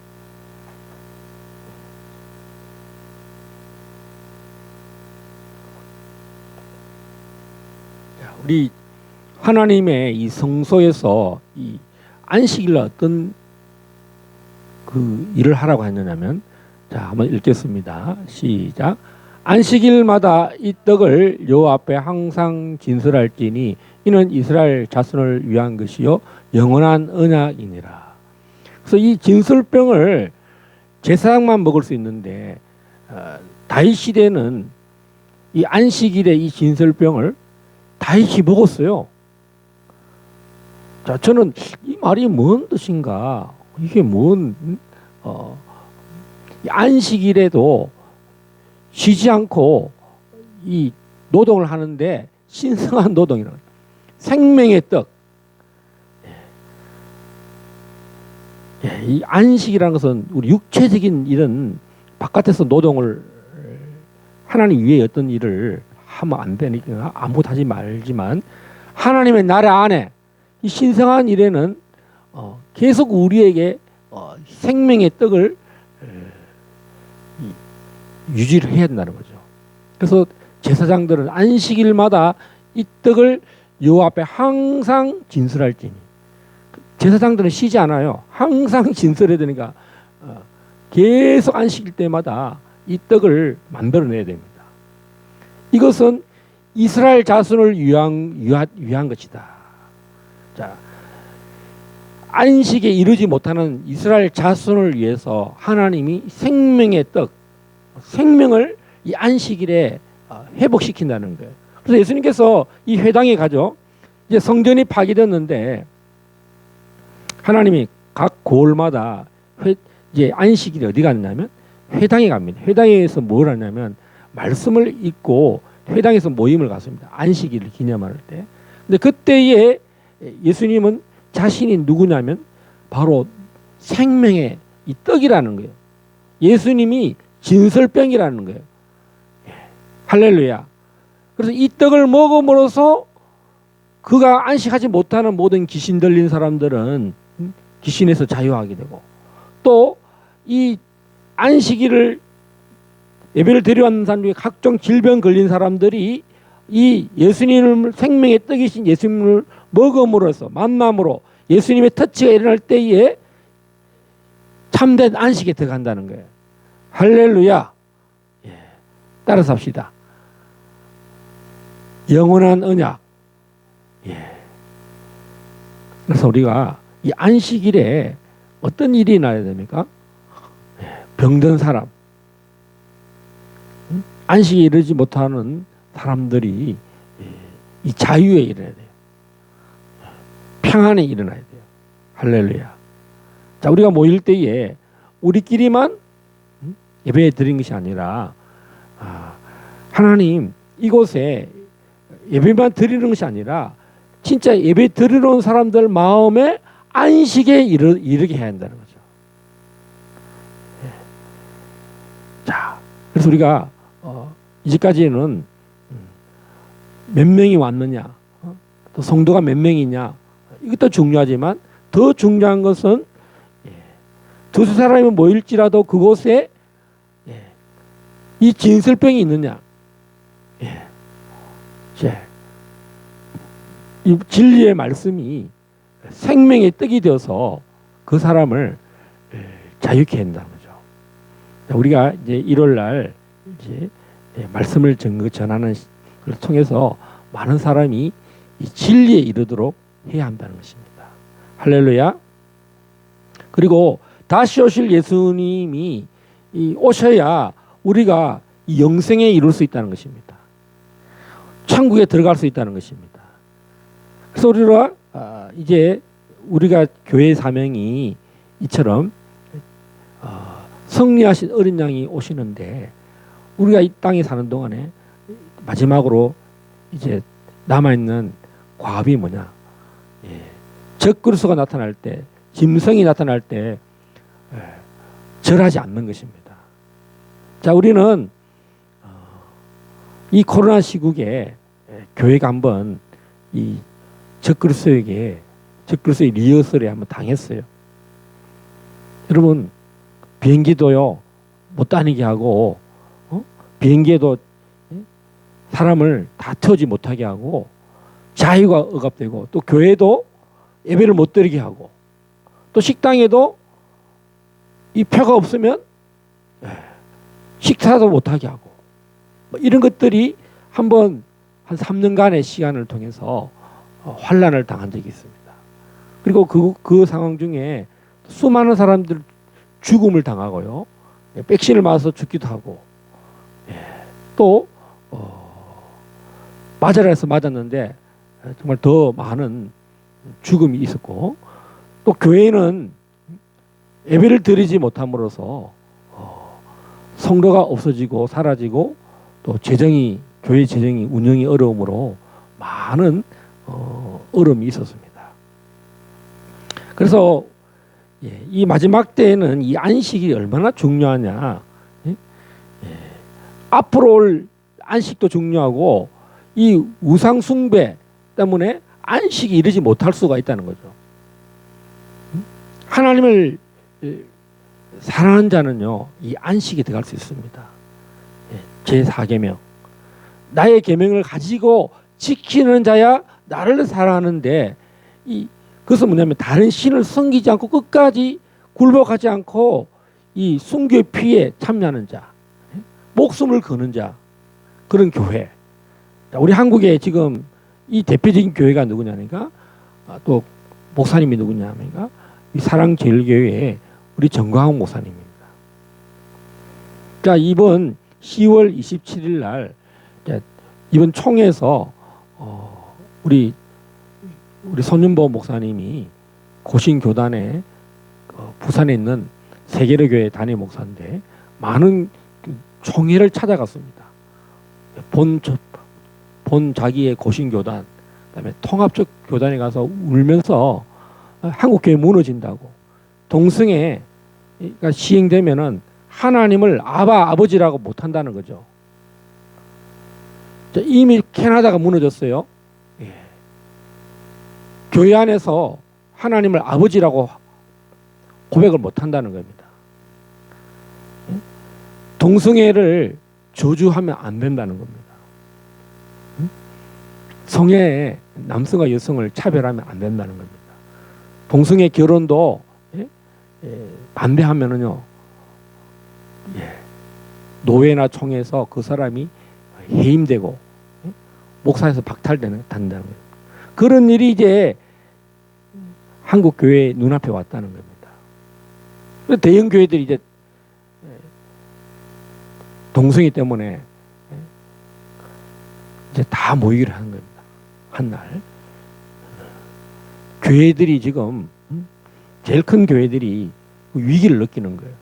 우리 하나님의 이 성소에서 이 안식일 어떤 그 일을 하라고 했느냐면, 자, 한번 읽겠습니다. 시작. 안식일마다 이 떡을 여호와 앞에 항상 진설할지니 이는 이스라엘 자손을 위한 것이요 영원한 언약이니라. 그래서 이 진설병을 제사장만 먹을 수 있는데, 다윗 시대는 이 안식일에 이 진설병을 다윗이 먹었어요. 자, 저는 이 말이 뭔 뜻인가? 이게 안식일에도 쉬지 않고 이 노동을 하는데 신성한 노동이라는 생명의 떡. 이 안식이라는 것은 우리 육체적인 일은 바깥에서 노동을 하나님 위에 어떤 일을 하면 안 되니까 아무것도 하지 말지만, 하나님의 나라 안에 이 신성한 일에는 계속 우리에게 생명의 떡을 유지를 해야 된다는 거죠. 그래서 제사장들은 안식일마다 이 떡을 여호와 앞에 항상 진설할지니, 제사장들은 쉬지 않아요. 항상 진설해야 되니까 계속 안식일 때마다 이 떡을 만들어내야 됩니다. 이것은 이스라엘 자손을 위한 것이다. 자, 안식에 이르지 못하는 이스라엘 자손을 위해서 하나님이 생명의 떡, 생명을 이 안식일에 회복시킨다는 거예요. 그래서 예수님께서 이 회당에 가죠. 이제 성전이 파괴됐는데 하나님이 각 고을마다 이제 안식일에 어디 갔냐면 회당에 갑니다. 회당에서 뭘 하냐면 말씀을 읽고 회당에서 모임을 갖습니다. 안식일을 기념할 때. 근데 그때에 예수님은 자신이 누구냐면 바로 생명의 이 떡이라는 거예요. 예수님이 진설병이라는 거예요. 할렐루야. 그래서 이 떡을 먹음으로써 그가 안식하지 못하는 모든 귀신 들린 사람들은 귀신에서 자유하게 되고, 또 이 안식일을 예배를 드려왔는 사람 중에 각종 질병 걸린 사람들이 이 예수님을 생명의 떡이신 예수님을 먹음으로써 만남으로 예수님의 터치가 일어날 때에 참된 안식에 들어간다는 거예요. 할렐루야. 따라서 합시다. 영원한 언약. 그래서 우리가 이 안식일에 어떤 일이 나야 됩니까? 병든 사람, 안식에 이르지 못하는 사람들이 이 자유에 이르러야 돼요. 평안에 일어나야 돼요. 할렐루야. 자, 우리가 모일 때에 우리끼리만 예배 드린 것이 아니라 하나님 이곳에 예배만 드리는 것이 아니라 진짜 예배 드리러 온 사람들 마음에 안식에 이르게 해야 한다는 거죠. 자, 그래서 우리가 이제까지는 몇 명이 왔느냐, 또 성도가 몇 명이냐, 이것도 중요하지만 더 중요한 것은 두세 사람이 모일지라도 그곳에 이 진설병이 있느냐, 이 진리의 말씀이 생명의 떡이 되어서 그 사람을 자유케 한다는 거죠. 우리가 이제 1월 날 이제 말씀을 전하는 걸 통해서 많은 사람이 이 진리에 이르도록 해야 한다는 것입니다. 할렐루야. 그리고 다시 오실 예수님이 오셔야 우리가 이 영생에 이룰 수 있다는 것입니다. 천국에 들어갈 수 있다는 것입니다. 그래서 우리가 이제 우리가 교회 사명이 이처럼 승리하신 어린 양이 오시는데 우리가 이 땅에 사는 동안에 마지막으로 이제 남아있는 과업이 뭐냐? 적그리스도가 나타날 때, 짐승이 나타날 때 절하지 않는 것입니다. 자, 우리는 이 코로나 시국에 교회가 한번 이 적그리스도의 리허설에 한번 당했어요. 여러분, 비행기도요 못 다니게 하고 비행기에도 사람을 다 태우지 못하게 하고 자유가 억압되고 또 교회도 예배를 못 드리게 하고 또 식당에도 이 표가 없으면 식사도 못하게 하고 이런 것들이 한번 한 3년간의 시간을 통해서 환난을 당한 적이 있습니다. 그리고 그 상황 중에 수많은 사람들 죽음을 당하고요. 백신을 맞아서 죽기도 하고 또 맞으라 해서 맞았는데 정말 더 많은 죽음이 있었고 또 교회는 예배를 드리지 못함으로써 성도가 없어지고 사라지고 또 교회 재정이 운영이 어려움으로 많은 어려움이 있었습니다. 그래서 이 마지막 때에는 이 안식이 얼마나 중요하냐. 앞으로 올 안식도 중요하고 이 우상 숭배 때문에 안식이 이르지 못할 수가 있다는 거죠. 하나님을 사랑하는 자는요, 이 안식에 들어갈 수 있습니다. 제4계명. 나의 계명을 가지고 지키는 자야 나를 사랑하는데 그것은 뭐냐면 다른 신을 섬기지 않고 끝까지 굴복하지 않고 이 순교의 피에 참여하는 자, 목숨을 거는 자, 그런 교회. 우리 한국에 지금 이 대표적인 교회가 누구냐니까 또 목사님이 누구냐니까 이 사랑제일교회의 우리 정광훈 목사님입니다. 자, 이번 10월 27일 날 이번 총회에서 우리 손윤보 목사님이 고신교단에 부산에 있는 세계로 교회 단임 목사인데 많은 총회를 찾아갔습니다. 본 자기의 고신교단, 그다음에 통합적 교단에 가서 울면서 한국교회 무너진다고 동성애가 시행되면은 하나님을 아버지라고 못한다는 거죠. 이미 캐나다가 무너졌어요. 교회 안에서 하나님을 아버지라고 고백을 못한다는 겁니다. 동성애를 저주하면 안 된다는 겁니다. 성애에 남성과 여성을 차별하면 안 된다는 겁니다. 동성애 결혼도 반대하면은요, 노회나 총회에서 그 사람이 해임되고 목사에서 박탈되는 단다는 거예요. 그런 일이 이제 한국 교회 눈앞에 왔다는 겁니다. 대형 교회들이 이제 동성애 때문에 이제 다 모이기로 하는 겁니다. 한날 교회들이 지금 제일 큰 교회들이 위기를 느끼는 거예요.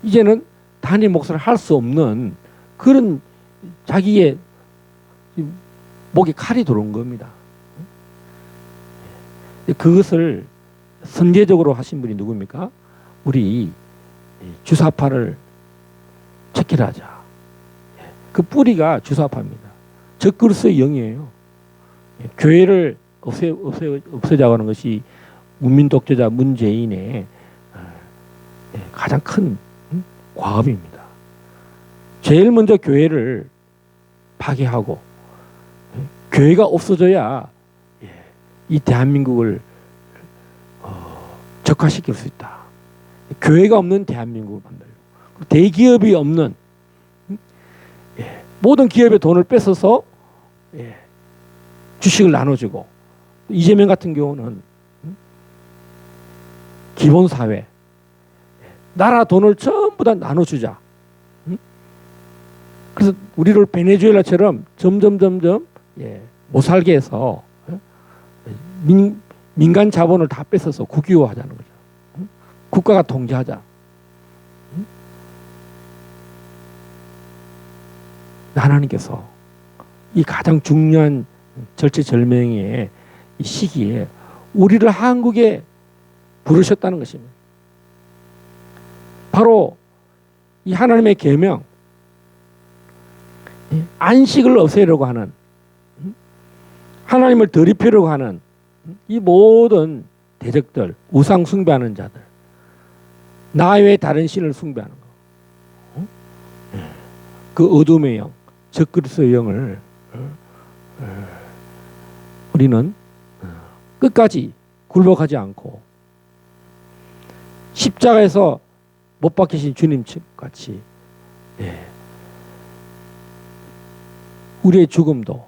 이제는 단임 목사를 할 수 없는 그런 자기의 목에 칼이 들어온 겁니다. 그것을 선제적으로 하신 분이 누굽니까? 우리 주사파를 체결하자. 그 뿌리가 주사파입니다. 적그리스도의 영이에요. 교회를 없애자고 하는 것이 문민 독재자 문재인의 가장 큰 과업입니다. 제일 먼저 교회를 파괴하고 교회가 없어져야 이 대한민국을 적화시킬 수 있다. 교회가 없는 대한민국을 만들고 대기업이 없는 모든 기업의 돈을 뺏어서 주식을 나눠주고, 이재명 같은 경우는 기본사회, 나라 돈을 전부 다 나눠주자. 그래서 우리를 베네수엘라처럼 점점 못 살게 해서 민간 자본을 다 뺏어서 국유화하자는 거죠. 국가가 통제하자. 하나님께서 이 가장 중요한 절체절명의 이 시기에 우리를 한국에 부르셨다는 것입니다. 바로 이 하나님의 계명, 안식을 없애려고 하는, 하나님을 더럽히려고 하는 이 모든 대적들, 우상 숭배하는 자들, 나 외에 다른 신을 숭배하는 거, 그 어둠의 영, 적그리스도의 영을 우리는 끝까지 굴복하지 않고 십자가에서 못 박히신 주님 같이 우리의 죽음도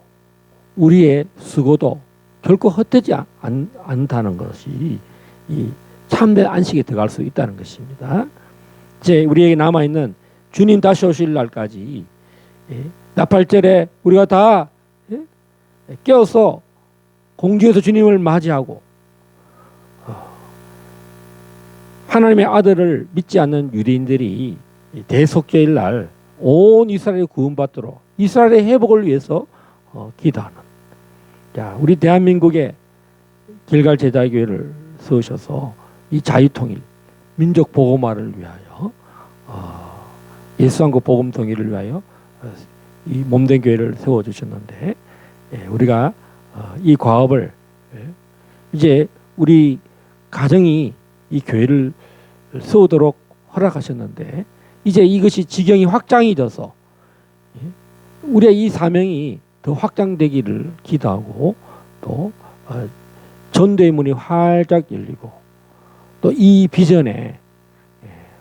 우리의 수고도 결코 헛되지 않다는 것이 이 참된 안식에 들어갈 수 있다는 것입니다. 이제 우리에게 남아있는 주님 다시 오실 날까지 나팔절에 우리가 다 깨어서 공중에서 주님을 맞이하고 하나님의 아들을 믿지 않는 유대인들이 대속죄일 날 온 이스라엘이 구원받도록 이스라엘의 회복을 위해서 기도하는, 자, 우리 대한민국의 길갈 제자교회를 세우셔서 이 자유통일, 민족 복음화를 위하여 예수한국 복음 통일을 위하여 이 몸된 교회를 세워주셨는데, 우리가 이 과업을 이제 우리 가정이 이 교회를 세우도록 허락하셨는데, 이제 이것이 지경이 확장이 돼서 우리의 이 사명이 더 확장되기를 기도하고, 또 전도의 문이 활짝 열리고, 또 이 비전에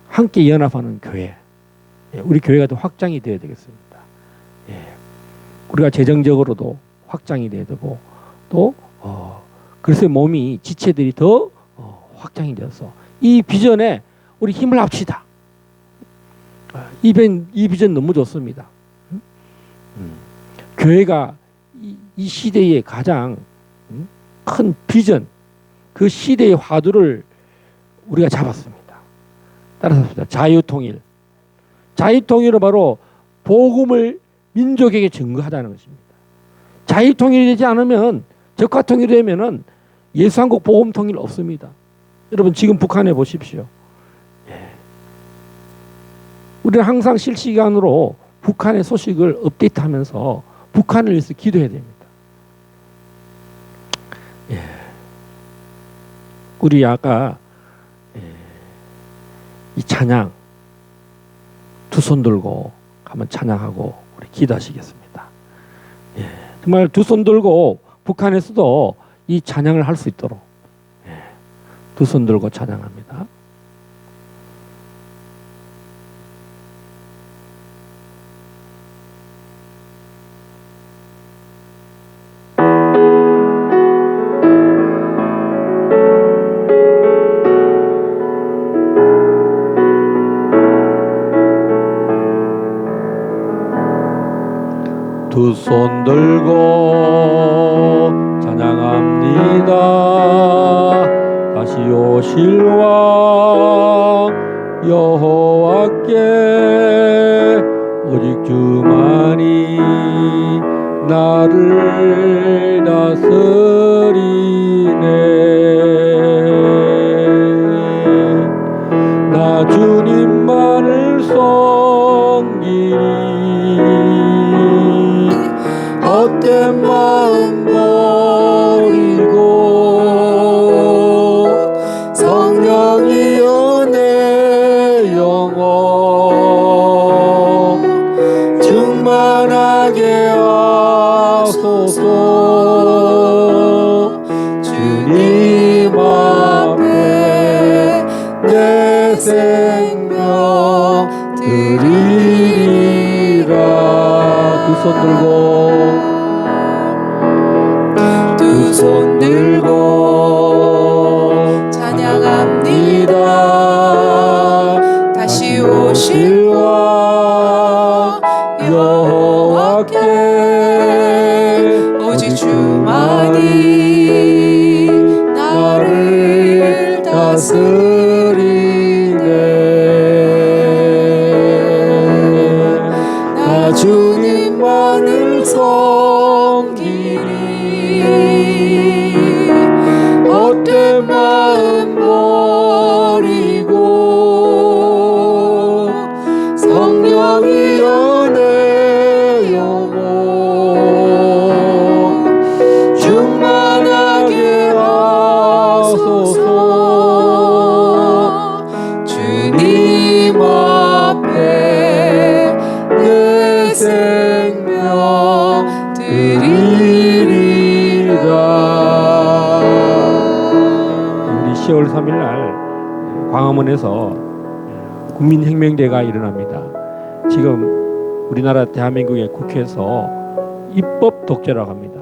함께 연합하는 교회, 우리 교회가 더 확장이 되어야 되겠습니다. 우리가 재정적으로도 확장이 돼야 되고, 또 그래서 몸이 지체들이 더 확장이 되어서 이 비전에 우리 힘을 합시다. 이 비전 너무 좋습니다. 교회가 이 시대의 가장 큰 비전, 그 시대의 화두를 우리가 잡았습니다. 따라서 합시다. 자유통일. 자유통일은 바로 복음을 민족에게 증거하자는 것입니다. 자유통일이 되지 않으면, 적화통일이 되면은 예수한국 복음통일 없습니다. 여러분 지금 북한에 보십시오. 우리는 항상 실시간으로 북한의 소식을 업데이트하면서 북한을 위해서 기도해야 됩니다. 우리 아까 이 찬양 두 손 들고 한번 찬양하고 우리 기도하시겠습니다. 정말 두 손 들고 북한에서도 이 찬양을 할 수 있도록 두 손 들고 찬양합니다. 두 손 들고 찬양합니다. 다시 오실 왕 여호와께 오직 주만이 나를 다스리네. 나 주님만을 섬기리. 헛된 마음 버리고 성령이여 내 영혼 충만하게 하소서. 주님 앞에 내 생명 다스리네. 나 주님만을 섬기리. 헛된 마음 버리고 성령이여 내 영혼 충만하게 하소서. 주님 앞에 내 생명 드리리라. 우리 10월 3일 날 광화문에서 국민혁명대가 일어납니다. 지금 우리나라 대한민국의 국회에서 입법 독재라고 합니다.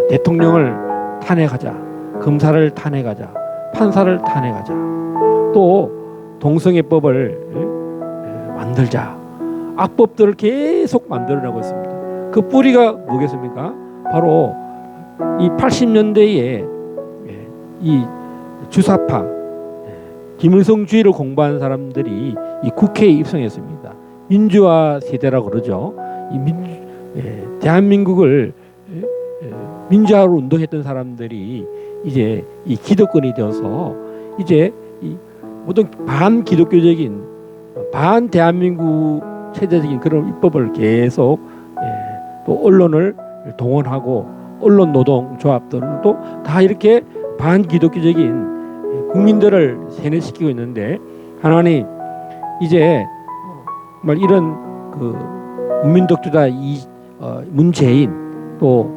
대통령을 탄핵하자, 검사를 탄핵하자, 판사를 탄핵하자, 또 동성애법을 만들자, 악법들을 계속 만들어내고 있습니다. 그 뿌리가 뭐겠습니까? 바로 이 80년대에 이 주사파 김일성주의를 공부한 사람들이 이 국회에 입성했습니다. 민주화 세대라고 그러죠. 대한민국을 민주화로 운동했던 사람들이 이제 이 기득권이 되어서 이제 이 모든 반기독교적인 반대한민국 체제적인 그런 입법을 계속 또 언론을 동원하고 언론 노동조합들도 다 이렇게 반기독교적인 국민들을 세뇌시키고 있는데, 하나님 이제 정말 이런 그 국민독주자 문재인, 또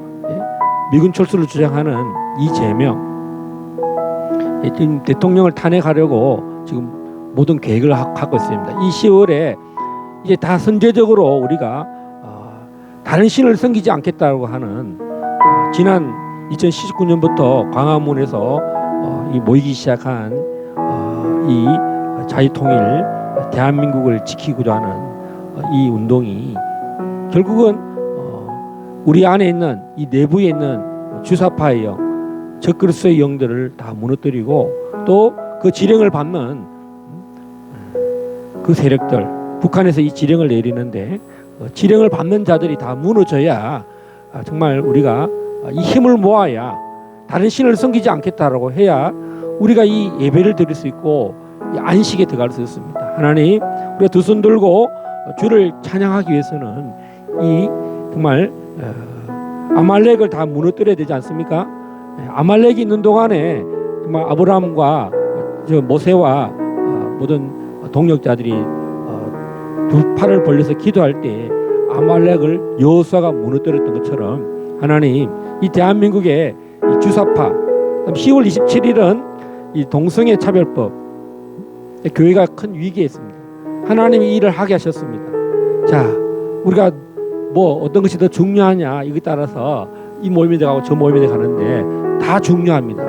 미군 철수를 주장하는 이재명, 지금 대통령을 탄핵하려고 지금 모든 계획을 하고 있습니다. 이 10월에 이제 다 선제적으로 우리가 다른 신을 섬기지 않겠다고 하는 지난 2019년부터 광화문에서 이 모이기 시작한 이 자유통일 대한민국을 지키고자 하는 이 운동이 결국은 우리 안에 있는 이 내부에 있는 주사파의 영, 적그리스도의 영들을 다 무너뜨리고 또 그 지령을 받는 그 세력들, 북한에서 이 지령을 내리는데 지령을 받는 자들이 다 무너져야 정말 우리가 이 힘을 모아야 다른 신을 섬기지 않겠다라고 해야 우리가 이 예배를 드릴 수 있고 이 안식에 들어갈 수 있습니다. 하나님, 우리가 두 손 들고 주를 찬양하기 위해서는 이 정말 아말렉을 다 무너뜨려야 되지 않습니까? 아말렉이 있는 동안에 정말 아브라함과 모세와 모든 동력자들이 두 팔을 벌려서 기도할 때 아말렉을 여호수아가 무너뜨렸던 것처럼 하나님, 이 대한민국의 이 주사파, 10월 27일은 이 동성애 차별법, 교회가 큰 위기에 있습니다. 하나님이 일을 하게 하셨습니다. 자, 우리가 뭐 어떤 것이 더 중요하냐 이거에 따라서 이 모임에 가고 저 모임에 가는데 다 중요합니다.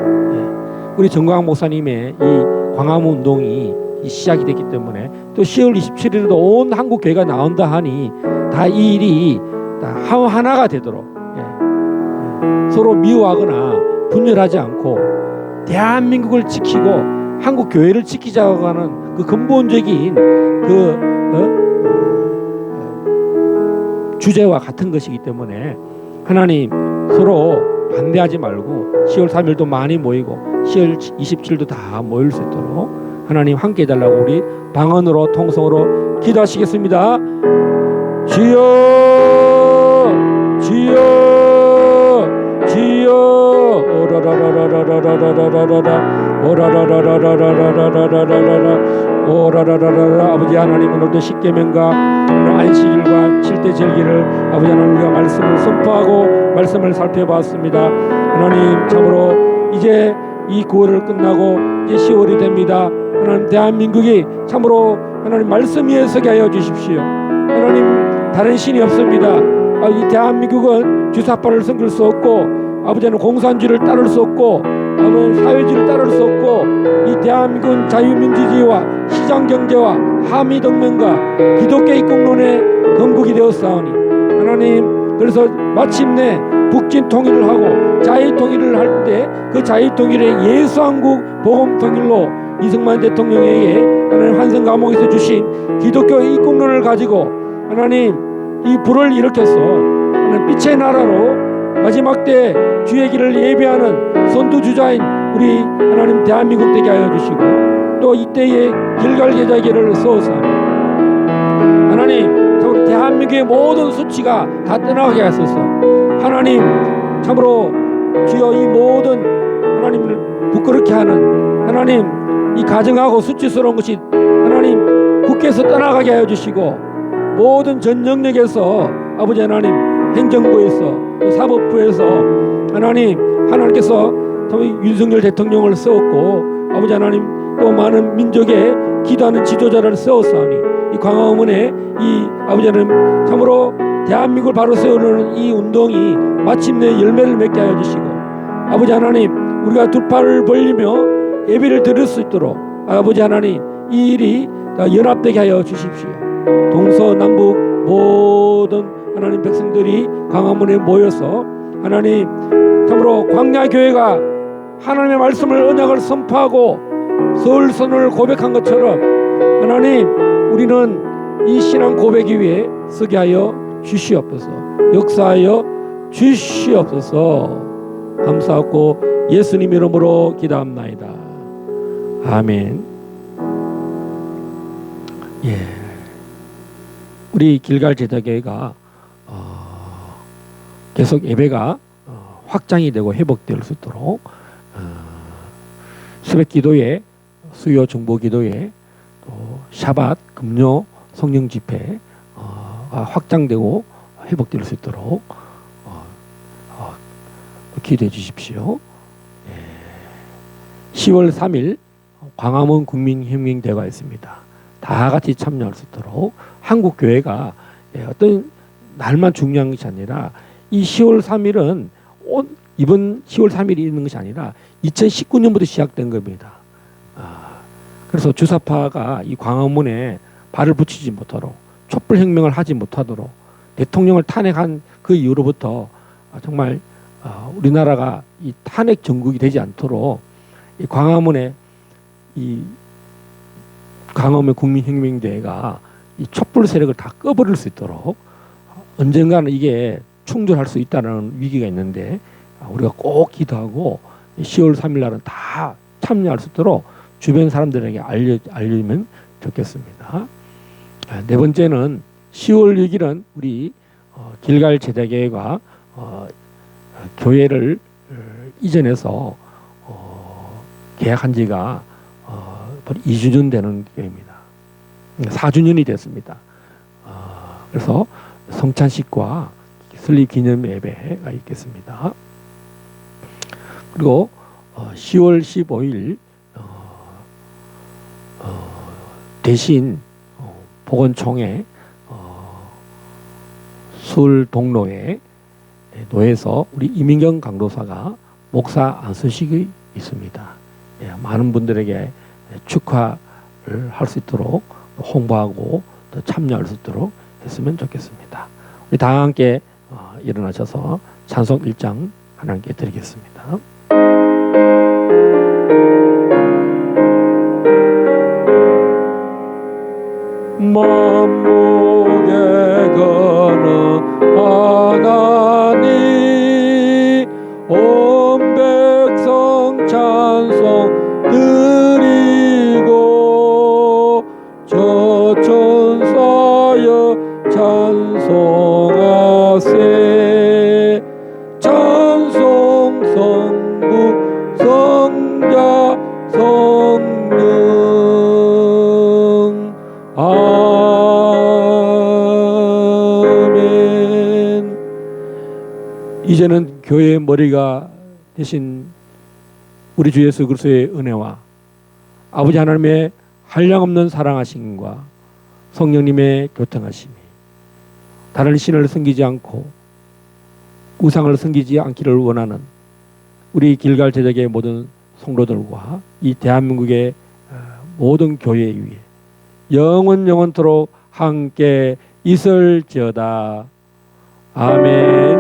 우리 정광 목사님의 이 광화문 운동이 시작이 됐기 때문에 또 10월 27일에도 온 한국 교회가 나온다 하니 다 이 일이 다 하나가 되도록 서로 미워하거나 분열하지 않고 대한민국을 지키고 한국 교회를 지키자고 하는 그 근본적인 주제와 같은 것이기 때문에 하나님, 서로 반대하지 말고 10월 3일도 많이 모이고 10월 27일도 다 모일 수 있도록 하나님 함께 해달라고 우리 방언으로 통성으로 기도하시겠습니다. 주여, 주여, 주여, 오라라라라라라라라라라, 오라라라라라라라라라라라, 오라라라라라. 아버지 하나님, 오늘도 십계명과 안식일과 7대 절기를 아버지 하나님 우리가 말씀을 선포하고 말씀을 살펴봤습니다. 하나님, 참으로 이제 이 9월을 끝나고 이제 10월이 됩니다. 하나님, 대한민국이 참으로 하나님 말씀 위에 서게 하여 주십시오. 하나님, 다른 신이 없습니다. 이 대한민국은 주사파를 섬길 수 없고 아버지는 공산주의를 따를 수 없고 아버지는 사회주의를 따를 수 없고 이 대한민국은 자유민주주의와 시장경제와 한미동맹과 기독교 입국론의 건국이 되었사오니 하나님, 그래서 마침내 북진 통일을 하고 자유통일을 할 때 그 자유통일의 예수한국 복음통일로 이승만 대통령에게 하나님 환승 감옥에서 주신 기독교 입국론을 가지고 하나님 이 불을 일으켜서 하나님 빛의 나라로 마지막 때 주의 길을 예비하는 선두주자인 우리 하나님 대한민국 되게 하여 주시고 또 이때에 길갈 제자기를 세워서 하나님 참으로 대한민국의 모든 수치가 다 떠나가게 하소서. 하나님 참으로 주여 이 모든 하나님을 부끄럽게 하는 하나님 이 가증하고 수치스러운 것이 하나님 국회에서 떠나가게 하여 주시고 모든 전 영역에서 아버지 하나님 행정부에서 또 사법부에서 하나님께서 윤석열 대통령을 세웠고 아버지 하나님 또 많은 민족의 기도하는 지도자를 세웠사오니 이 광화문에 이 아버지 하나님 참으로 대한민국을 바로 세우는 이 운동이 마침내 열매를 맺게 하여 주시고 아버지 하나님 우리가 두 팔을 벌리며 예배를 드릴 수 있도록 아버지 하나님 이 일이 다 연합되게 하여 주십시오. 동서남북 모든 하나님 백성들이 광화문에 모여서 하나님 참으로 광야교회가 하나님의 말씀을 언약을 선포하고 서울선을 고백한 것처럼 하나님 우리는 이 신앙 고백이 위해 서게 하여 주시옵소서. 역사하여 주시옵소서. 감사하고 예수님 이름으로 기도합나이다. 아멘. 예, 우리 길갈 제자교회가 계속 예배가 확장이 되고 회복될 수 있도록 새벽 기도회, 수요 중보 기도회, 또 샤밧, 금요 성령 집회 확장되고 회복될 수 있도록 기도해 주십시오. 예. 10월 3일 광화문 국민혁명대회가 있습니다. 다 같이 참여할 수 있도록 한국 교회가 어떤 날만 중요한 것이 아니라 이 10월 3일은 이번 10월 3일이 있는 것이 아니라 2019년부터 시작된 겁니다. 그래서 주사파가 이 광화문에 발을 붙이지 못하도록 촛불혁명을 하지 못하도록 대통령을 탄핵한 그 이후로부터 정말 우리나라가 이 탄핵 정국이 되지 않도록 이 광화문에 이 광화문 국민혁명대회가 이 촛불 세력을 다 꺼버릴 수 있도록 언젠가는 이게 충돌할 수 있다는 위기가 있는데 우리가 꼭 기도하고 10월 3일 날은 다 참여할 수 있도록 주변 사람들에게 알리면 좋겠습니다. 네 번째는 10월 6일은 우리 길갈 제자교회가 교회를 이전해서 계약한 지가 2주년 되는 교회입니다. 4주년이 됐습니다. 그래서 성찬식과 설립 기념 예배가 있겠습니다. 그리고 10월 15일 대신 보건총회 서울 동로에 노에서 우리 이민경 강도사가 목사 안수식이 있습니다. 많은 분들에게 축하를 할 수 있도록 홍보하고 또 참여할 수 있도록 했으면 좋겠습니다. 우리 다 함께 일어나셔서 찬송 1장 하나님께 드리겠습니다. 만복에 거는 하나님 온 백성 찬송 드리고 저 천사여 찬송하세 찬송 성부 성자 성령 아멘. 이제는 교회의 머리가 되신 우리 주 예수 그리스도의 은혜와 아버지 하나님의 한량없는 사랑하심과 성령님의 교통하심이 다른 신을 섬기지 않고 우상을 섬기지 않기를 원하는 우리 길갈 제자교의 모든 성도들과 이 대한민국의 모든 교회 위에 영원토록 함께 있을지어다. 아멘.